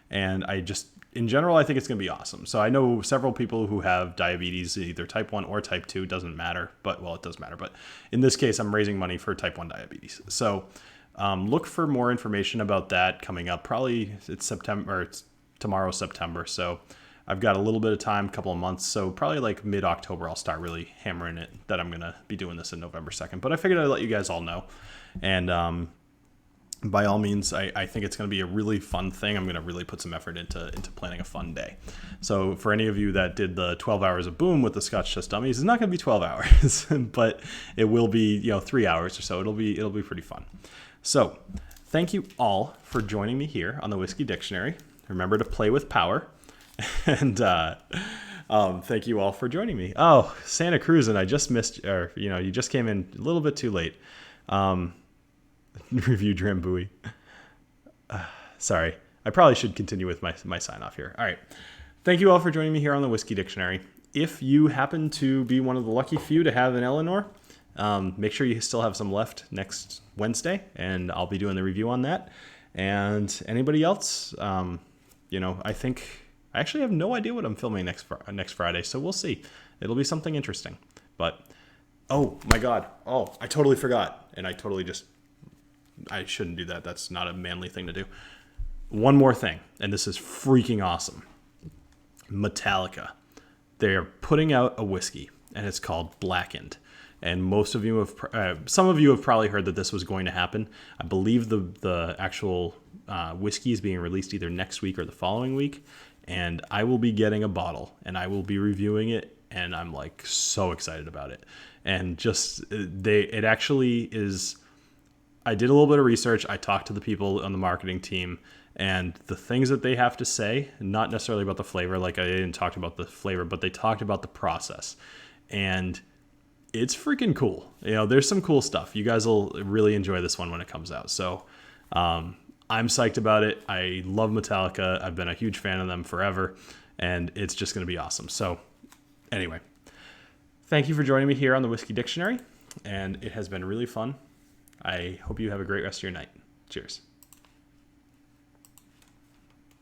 And in general, I think it's going to be awesome. So I know several people who have diabetes, either type 1 or type 2, doesn't matter. But, well, it does matter. But in this case, I'm raising money for type 1 diabetes. So look for more information about that coming up. Probably it's September, or it's tomorrow, September. So I've got a little bit of time, a couple of months. So probably like mid-October, I'll start really hammering it that I'm going to be doing this in November 2nd. But I figured I'd let you guys all know. And by all means, I think it's going to be a really fun thing. I'm going to really put some effort into planning a fun day. So for any of you that did the 12 hours of Boom with the Scotch Chest Dummies, it's not going to be 12 hours, but it will be 3 hours or so. It'll be pretty fun. So thank you all for joining me here on the Whiskey Dictionary. Remember to play with power, and thank you all for joining me. Oh, Santa Cruz, and I just missed, or you just came in a little bit too late. Review Drambuie. Sorry. I probably should continue with my sign off here. All right. Thank you all for joining me here on the Whiskey Dictionary. If you happen to be one of the lucky few to have an Eleanor, make sure you still have some left next Wednesday, and I'll be doing the review on that. And anybody else, I think I actually have no idea what I'm filming next Friday, so we'll see. It'll be something interesting. But, oh my God. Oh, I totally forgot. And I shouldn't do that. That's not a manly thing to do. One more thing, and this is freaking awesome. Metallica. They're putting out a whiskey, and it's called Blackened. And some of you have probably heard that this was going to happen. I believe the actual whiskey is being released either next week or the following week. And I will be getting a bottle, and I will be reviewing it, and I'm like so excited about it. And it actually is. I did a little bit of research. I talked to the people on the marketing team, and the things that they have to say, not necessarily about the flavor, like I didn't talk about the flavor, but they talked about the process. And it's freaking cool. There's some cool stuff. You guys will really enjoy this one when it comes out. So I'm psyched about it. I love Metallica. I've been a huge fan of them forever, and it's just going to be awesome. So anyway, thank you for joining me here on the Whiskey Dictionary, and it has been really fun. I hope you have a great rest of your night. Cheers.